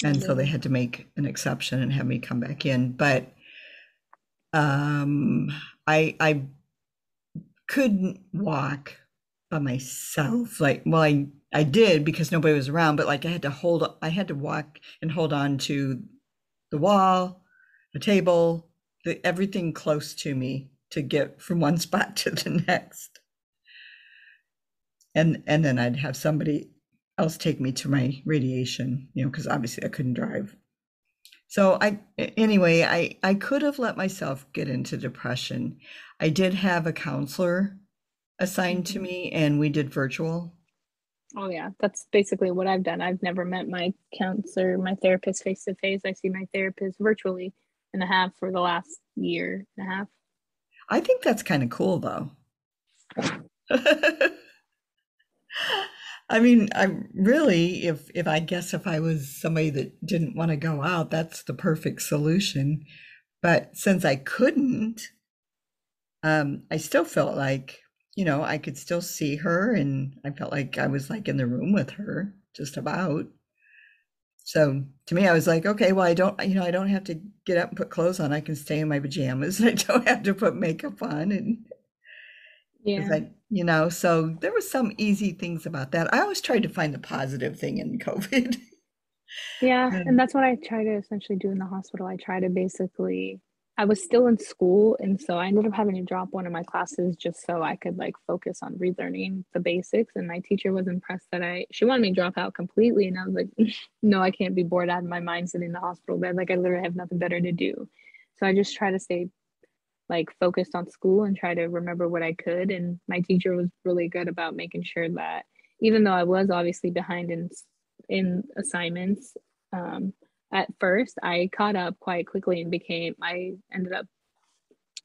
And so they had to make an exception and have me come back in. But I couldn't walk by myself. Like, well, I did because nobody was around, but like I had to walk and hold on to the wall, the table, everything close to me to get from one spot to the next. And then I'd have somebody else take me to my radiation, because obviously I couldn't drive. So I could have let myself get into depression. I did have a counselor assigned to me, and we did virtual. Oh yeah, that's basically what I've done. I've never met my counselor, my therapist face to face. I see my therapist virtually and have for the last year and a half. I think that's kind of cool though. I mean, I'm really, if I was somebody that didn't want to go out, that's the perfect solution. But since I couldn't, I still felt like I could still see her and I felt like I was like in the room with her just about. So to me, I was like, okay, well, I don't have to get up and put clothes on. I can stay in my pajamas and I don't have to put makeup on. And because Yeah. so there was some easy things about that. I always tried to find the positive thing in COVID. Yeah, and And that's what I try to essentially do in the hospital. I try to basically, I was still in school, and so I ended up having to drop one of my classes just so I could like focus on relearning the basics. And my teacher was impressed that she wanted me to drop out completely, and I was like, no, I can't be bored out of my mind sitting in the hospital bed. Like I literally have nothing better to do. So I just try to stay like focused on school and try to remember what I could. And my teacher was really good about making sure that even though I was obviously behind in assignments, um, at first I caught up quite quickly and I ended up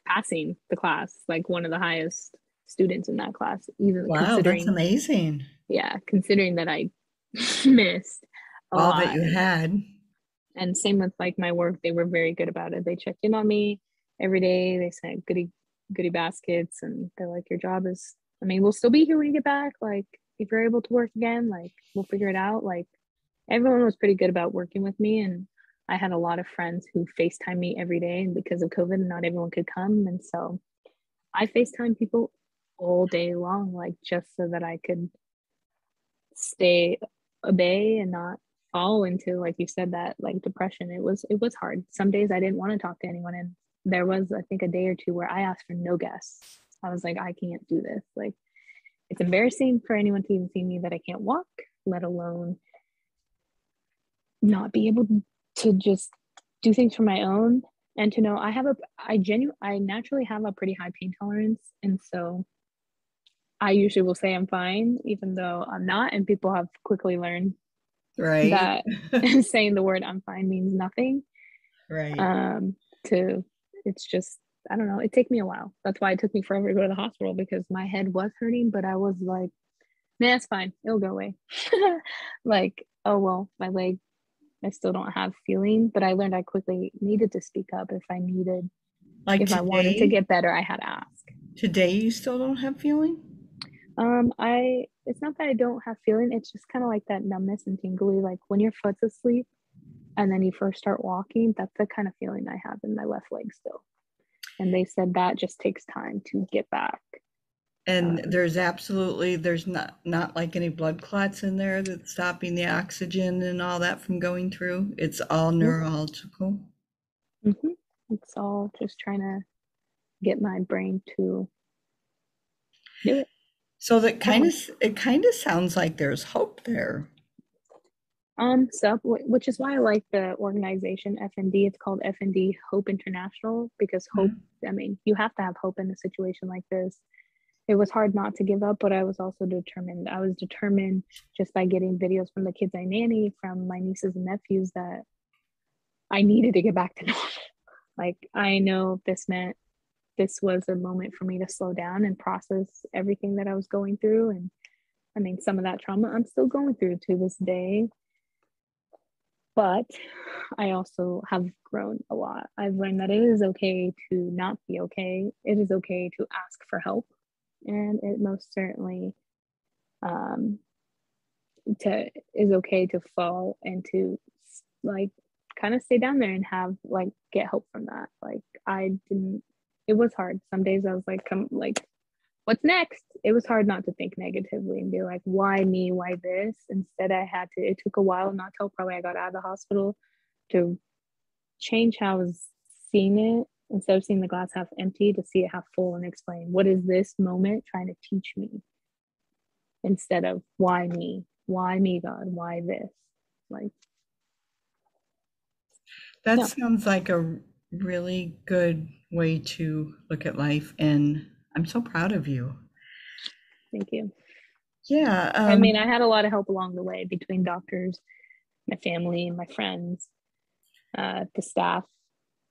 passing the class, like one of the highest students in that class, even wow, that's considering, amazing. yeah, considering that I missed a All that lot. you had. And same with like my work, they were very good about it. They checked in on me every day. They sent goodie baskets, and they're like, your job is, I mean, we'll still be here when you get back. Like if you're able to work again, like we'll figure it out. Like everyone was pretty good about working with me, and I had a lot of friends who FaceTime me every day, and because of COVID, not everyone could come. And so I FaceTime people all day long, like just so that I could stay a bay and not fall into, like you said, that like depression. It was hard. Some days I didn't want to talk to anyone, and there was, I think, a day or two where I asked for no guests. I was like, I can't do this. Like it's embarrassing for anyone to even see me that I can't walk, let alone not be able to just do things for my own. And to know I naturally have a pretty high pain tolerance, and so I usually will say I'm fine even though I'm not, and people have quickly learned Right. that saying the word I'm fine means nothing. Right. Um, to it's just, I don't know. It took me a while. That's why it took me forever to go to the hospital, because my head was hurting, but I was like, man, it's fine. It'll go away. Like, oh well, my leg, I still don't have feeling, but I learned I quickly needed to speak up Like if I wanted to today, get better, I had to ask. today you still don't have feeling? It's not that I don't have feeling, it's just kind of like that numbness and tingly, like when your foot's asleep and then you first start walking, that's the kind of feeling I have in my left leg still. And they said that just takes time to get back. And Um, there's not like any blood clots in there that's stopping the oxygen and all that from going through. It's all nope. neurological. Mm-hmm. It's all just trying to get my brain to do it. So Um, it kind of sounds like there's hope there. which is why I like the organization FND. It's called FND Hope International, because hope, Mhm. I mean, you have to have hope in a situation like this. It was hard not to give up, but I was also determined. I was determined just by getting videos from the kids I nanny, from my nieces and nephews, that I needed to get back to normal. Like, I know this was a moment for me to slow down and process everything that I was going through. And I mean, some of that trauma I'm still going through to this day, but I also have grown a lot. I've learned that it is okay to not be okay. It is okay to ask for help. And it most certainly um, is okay to fall and to like kind of stay down there and have like get help from that. Like I didn't. It was hard. Some days I was like, come like, what's next? It was hard not to think negatively and be like, why me? Why this? Instead, I had to. It took a while, not till probably I got out of the hospital, to change how I was seeing it. Instead of seeing the glass half empty, to see it half full and explain, what is this moment trying to teach me? Instead of why me? Why me, God? Why this? Like, That no, sounds like a really good way to look at life, and I'm so proud of you. thank you. Yeah, I mean, I had a lot of help along the way between doctors, my family, my friends, the staff.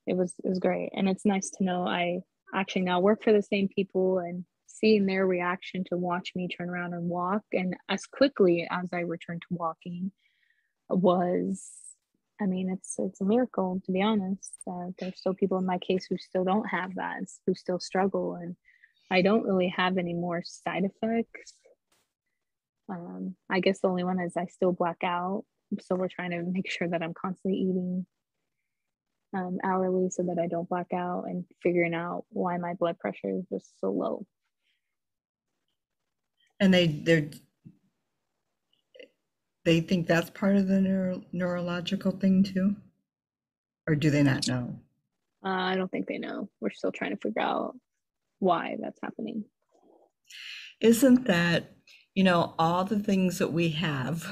It was great, and it's nice to know I actually now work for the same people, and seeing their reaction to watch me turn around and walk, and as quickly as I returned to walking, was, I mean, it's a miracle, to be honest. There's still people in my case who still don't have that, who still struggle, and I don't really have any more side effects. I guess the only one is I still black out. So we're trying to make sure that I'm constantly eating hourly so that I don't black out, and figuring out why my blood pressure is just so low. And they think that's part of the neurological thing too? Or do they not know? I don't think they know. We're still trying to figure out why that's happening. Isn't that, all the things that we have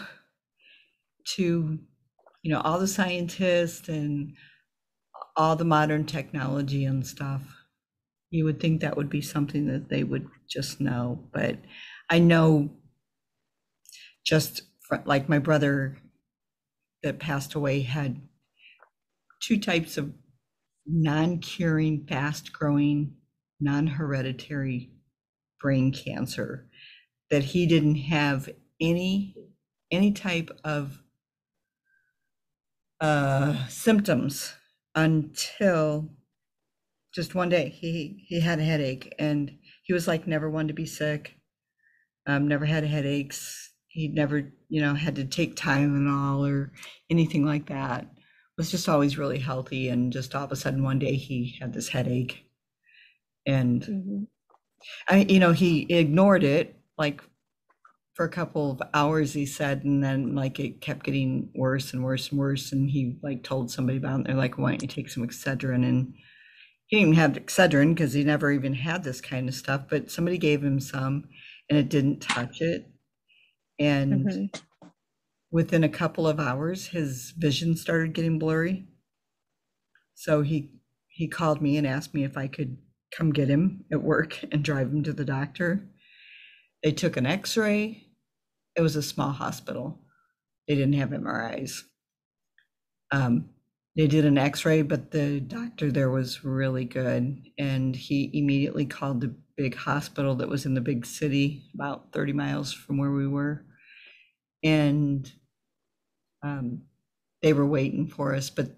to, all the scientists and all the modern technology and stuff, you would think that would be something that they would just know. But I know just like my brother that passed away had two types of non-curing, fast-growing, non-hereditary brain cancer, that he didn't have any type of symptoms until just one day. He had a headache, and he was like never wanted to be sick, never had headaches. He never, had to take Tylenol or anything like that. Was just always really healthy, and just all of a sudden one day he had this headache, and he ignored it like for a couple of hours, he said, and then like it kept getting worse and worse and worse, and he like told somebody about it, and they're like, why don't you take some Excedrin? And he didn't even have Excedrin because he never even had this kind of stuff, but somebody gave him some and it didn't touch it. And within a couple of hours, his vision started getting blurry. So he called me and asked me if I could come get him at work and drive him to the doctor. They took an X-ray. It was a small hospital. They didn't have MRIs. They did an X-ray, but the doctor there was really good, and he immediately called the big hospital that was in the big city, about 30 miles from where we were, and they were waiting for us. But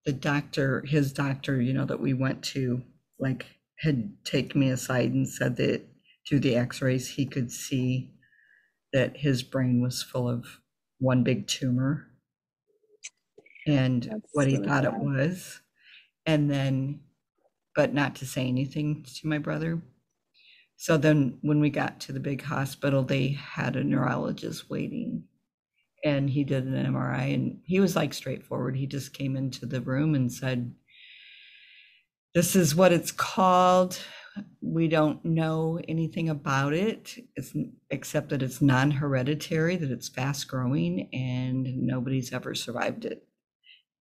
his doctor, that we went to, like, had taken me aside and said that through the X-rays he could see that his brain was full of one big tumor, and That's what he really thought it sad. was. And then, but not to say anything to my brother. So then when we got to the big hospital, they had a neurologist waiting, and he did an MRI, and he was like straightforward. He just came into the room and said, this is what it's called. We don't know anything about it, except that it's non-hereditary, that it's fast growing, and nobody's ever survived it.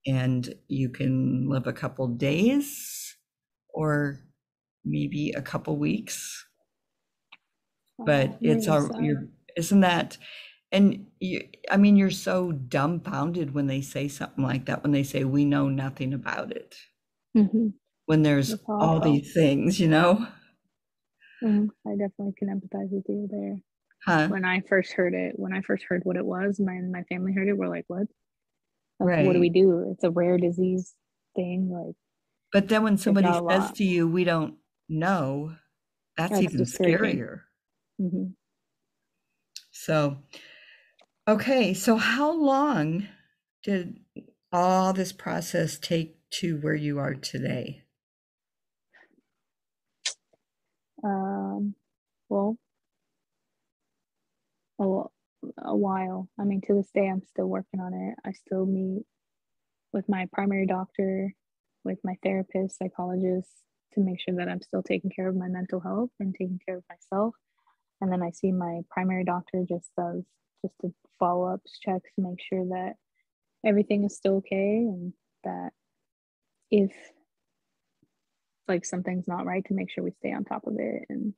And you can live a couple days or maybe a couple weeks, but isn't that, and you're so dumbfounded when they say something like that, when they say we know nothing about it, when there's all these things, I definitely can empathize with you there. When I first heard what it was, my family heard it, we're like, what? Like, right. What do we do? It's a rare disease thing. Like, but then when somebody says to you, we don't know, that's even scarier. So, okay. So how long did all this process take to where you are today? Well, a while. I mean, to this day, I'm still working on it. I still meet with my primary doctor, with my therapist, psychologist, to make sure that I'm still taking care of my mental health and taking care of myself. And then I see my primary doctor just a follow-ups checks to make sure that everything is still okay, and that if like something's not right, to make sure we stay on top of it, and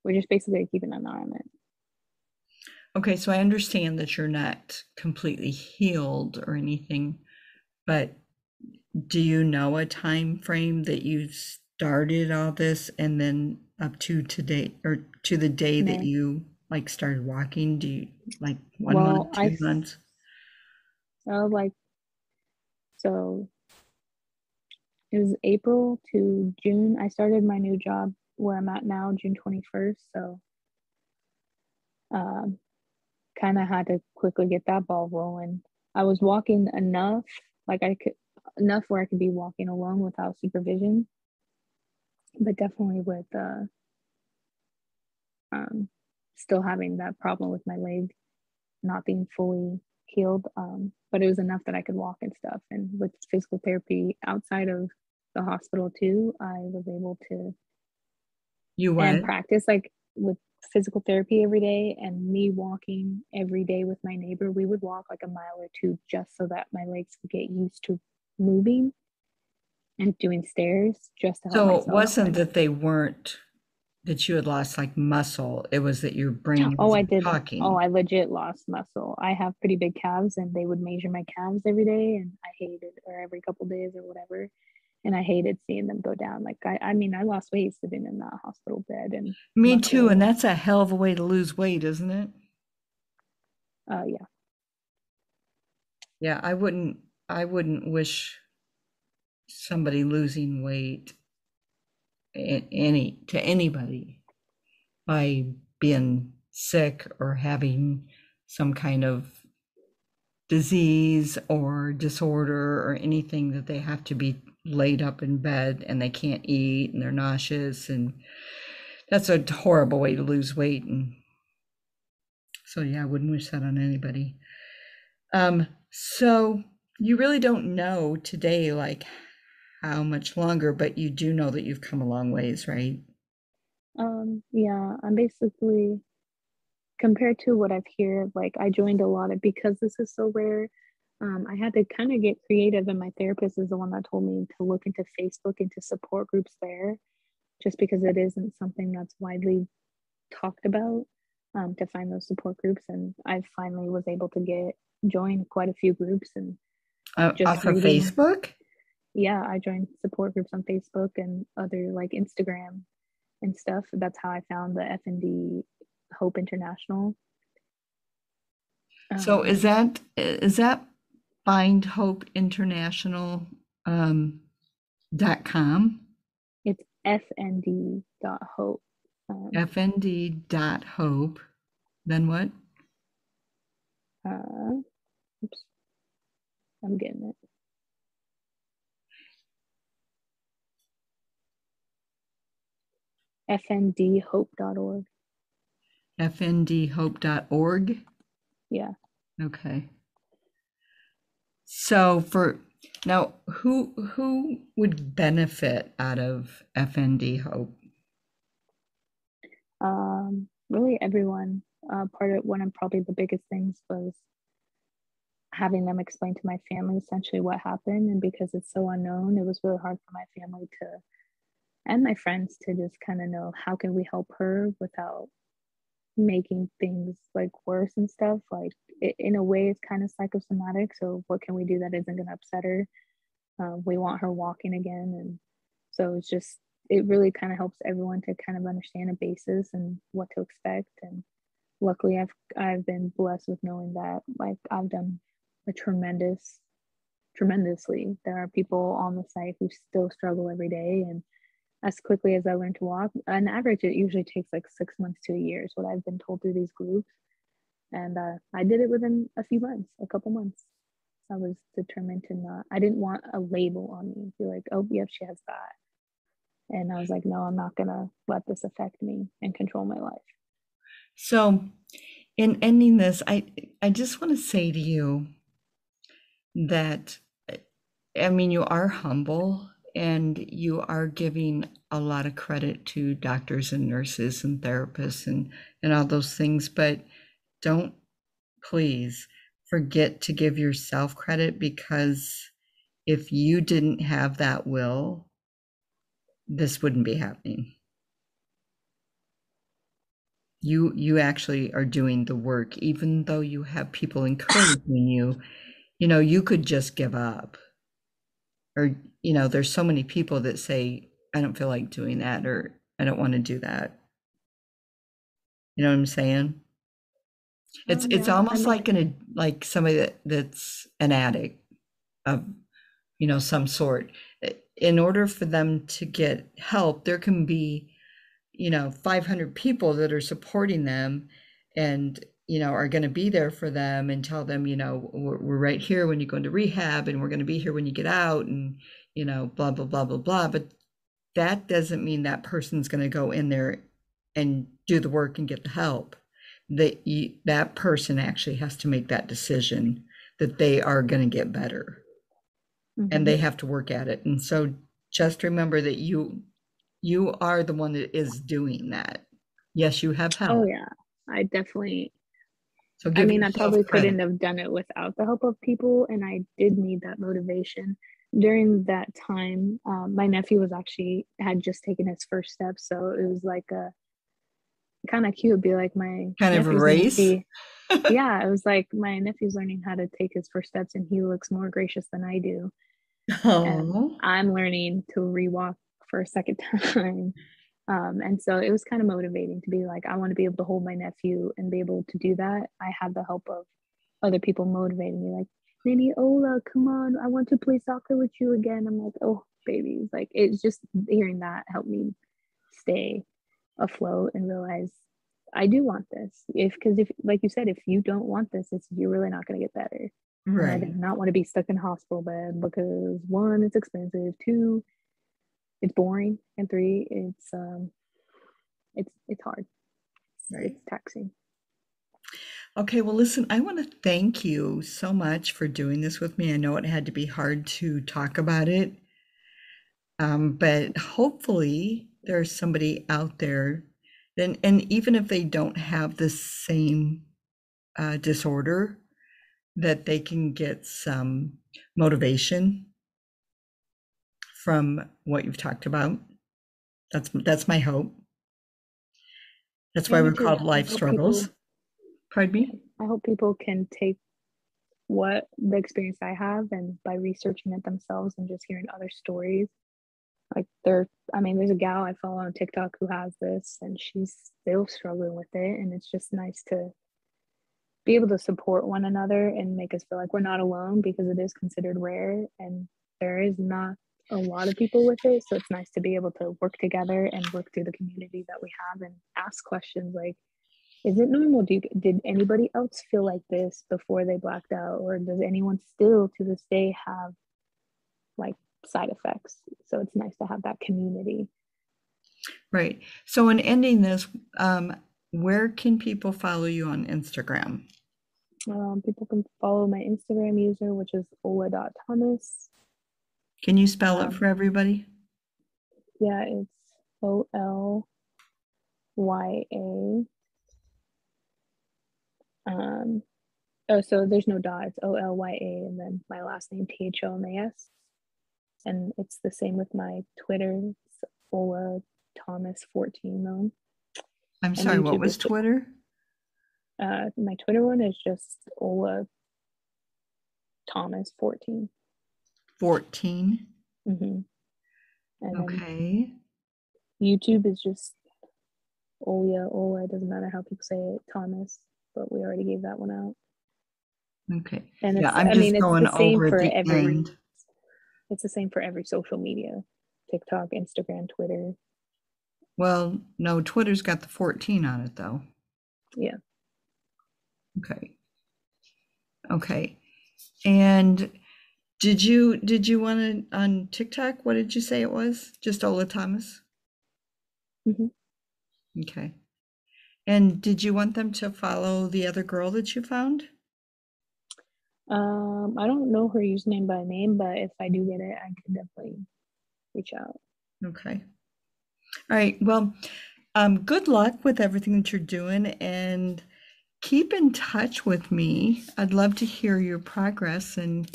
we're just basically keeping an eye on it. Okay, so I understand that you're not completely healed or anything, but do you know a time frame that you started all this, and then up to today, or to the day that you like started walking? Do you like 1 month, 2 months? So it was April to June. I started my new job where I'm at now, June 21st. So kind of had to quickly get that ball rolling. I was walking enough, enough where I could be walking alone without supervision, but definitely with still having that problem with my leg not being fully healed. But it was enough that I could walk and stuff. And with physical therapy outside of the hospital too, I was able to and practice like with physical therapy every day and me walking every day with my neighbor. We would walk like a mile or two just so that my legs would get used to moving and doing stairs just to help myself. So it wasn't that you had lost like muscle. It was that your brain I did. talking. I legit lost muscle. I have pretty big calves and they would measure my calves every day and I hated, or every couple days or whatever. And I hated seeing them go down. Like, I mean, I lost weight sitting in that hospital bed. And me too. And that's a hell of a way to lose weight, isn't it? Yeah. Yeah, I wouldn't wish somebody losing weight to anybody by being sick or having some kind of disease or disorder or anything that they have to be laid up in bed and they can't eat and they're nauseous, and that's a horrible way to lose weight. And so yeah, I wouldn't wish that on anybody. So you really don't know today like how much longer, but you do know that you've come a long ways, right? Yeah, I'm basically, compared to what I've heard, like I joined a lot of, because this is so rare, I had to kind of get creative, and my therapist is the one that told me to look into Facebook, into support groups there, just because it isn't something that's widely talked about, to find those support groups. And I finally was able to join quite a few groups and just off of Facebook. Yeah, I joined support groups on Facebook and other like Instagram and stuff. That's how I found the FND Hope International. So is that Find Hope International .com? It's fnd.hope. fnd.hope. Then what? Oops. I'm getting it. fndhope.org. fndhope.org? Yeah. Okay. So now, who would benefit out of FND Hope? Really everyone. One of probably the biggest things was having them explain to my family essentially what happened. And because it's so unknown, it was really hard for my family and my friends to just kind of know how can we help her without making things like worse and stuff. Like in a way, it's kind of psychosomatic. So what can we do that isn't going to upset her? We want her walking again. And so it really kind of helps everyone to kind of understand a basis and what to expect. And luckily I've been blessed with knowing that like I've done a tremendously. There are people on the site who still struggle every day. And as quickly as I learned to walk, on average, it usually takes like 6 months to a year, is what I've been told through these groups. And I did it within a couple months. I was determined I didn't want a label on me. Be like, oh, yep, she has that. And I was like, no, I'm not going to let this affect me and control my life. So in ending this, I just want to say to you that, I mean, you are humble and you are giving a lot of credit to doctors and nurses and therapists and all those things, but don't please forget to give yourself credit, because if you didn't have that will, this wouldn't be happening. You actually are doing the work, even though you have people encouraging you. You could just give up, or there's so many people that say, I don't feel like doing that, or I don't want to do that. You know what I'm saying? It's almost like somebody that's an addict of some sort. In order for them to get help, there can be 500 people that are supporting them and, are going to be there for them and tell them, we're right here when you go into rehab and we're going to be here when you get out and, blah, blah, blah, blah, blah. But that doesn't mean that person's going to go in there and do the work and get the help. That person actually has to make that decision that they are going to get better and they have to work at it. And so just remember that you are the one that is doing that. Yes, you have help. Oh yeah, I definitely. So I give mean, I yourself probably credit. couldn't have done it without the help of people, and I did need that motivation. During that time, my nephew was actually had just taken his first steps, so it was like a kind of cute. Be like my Kind of a nephew's gonna race. see. Yeah, it was like my nephew's learning how to take his first steps, and he looks more gracious than I do, and Oh, I'm learning to rewalk for a second time. And so it was kind of motivating to be like, I want to be able to hold my nephew and be able to do that. I had the help of other people motivating me, like, Nini, Ola, come on, I want to play soccer with you again. I'm like, oh, babies. Like, it's just hearing that helped me stay afloat and realize I do want this. Because if, like you said, if you don't want this, you're really not going to get better. And I right. did not want to be stuck in hospital bed because one, it's expensive. Two, it's boring, and three, it's hard. Right. It's taxing. Okay, well, listen, I want to thank you so much for doing this with me. I know it had to be hard to talk about it, but hopefully there's somebody out there, and even if they don't have the same disorder, that they can get some motivation from what you've talked about. That's my hope. That's Yeah, why me we're too. called I life hope people, struggles. Pardon yeah, me? I hope people can take what the experience I have and by researching it themselves and just hearing other stories. Like I mean, there's a gal I follow on TikTok who has this and she's still struggling with it. And it's just nice to be able to support one another and make us feel like we're not alone because it is considered rare and there is not a lot of people with it. So it's nice to be able to work together and work through the community that we have and ask questions like, is it normal? Did anybody else feel like this before they blacked out? Or does anyone still to this day have like side effects? So it's nice to have that community. Right. So in ending this, where can people follow you on Instagram? People can follow my Instagram user, which is ola.thomas. Can you spell it Um, for everybody? yeah, it's OLYA. Um, oh, so there's no dot. It's OLYA and then my last name THOMAS. And it's the same with my Twitter. It's Ola Thomas 14 though. I'm And sorry, what YouTube was is just Twitter? my Twitter one is just Ola Thomas 14. 14. Mm-hmm. And then Okay. YouTube is just Ola. It doesn't matter how people say it, Thomas, but we already gave that one out. Okay. And Yeah, it's, I'm I mean, just going over at the end. it's the same for every social media, TikTok, Instagram, Twitter. Well, no, Twitter's got the 14 on it though. Yeah. Okay. Okay. And did you want to on TikTok? What did you say it was? Just Ola Thomas? Mm-hmm. Okay. And did you want them to follow the other girl that you found? I don't know her username by name, but if I do get it, I can definitely reach out. Okay. All right. Well, good luck with everything that you're doing and keep in touch with me. I'd love to hear your progress and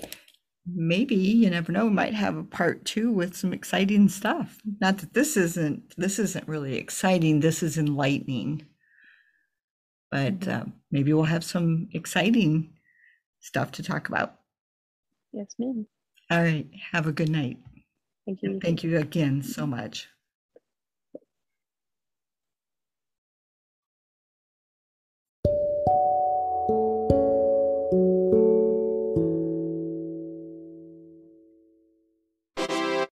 maybe, you never know, we might have a part two with some exciting stuff. Not that this isn't really exciting, this is enlightening. But Mm-hmm. maybe we'll have some exciting stuff to talk about. Yes, ma'am. All right. Have a good night. Thank And you. thank you again so much.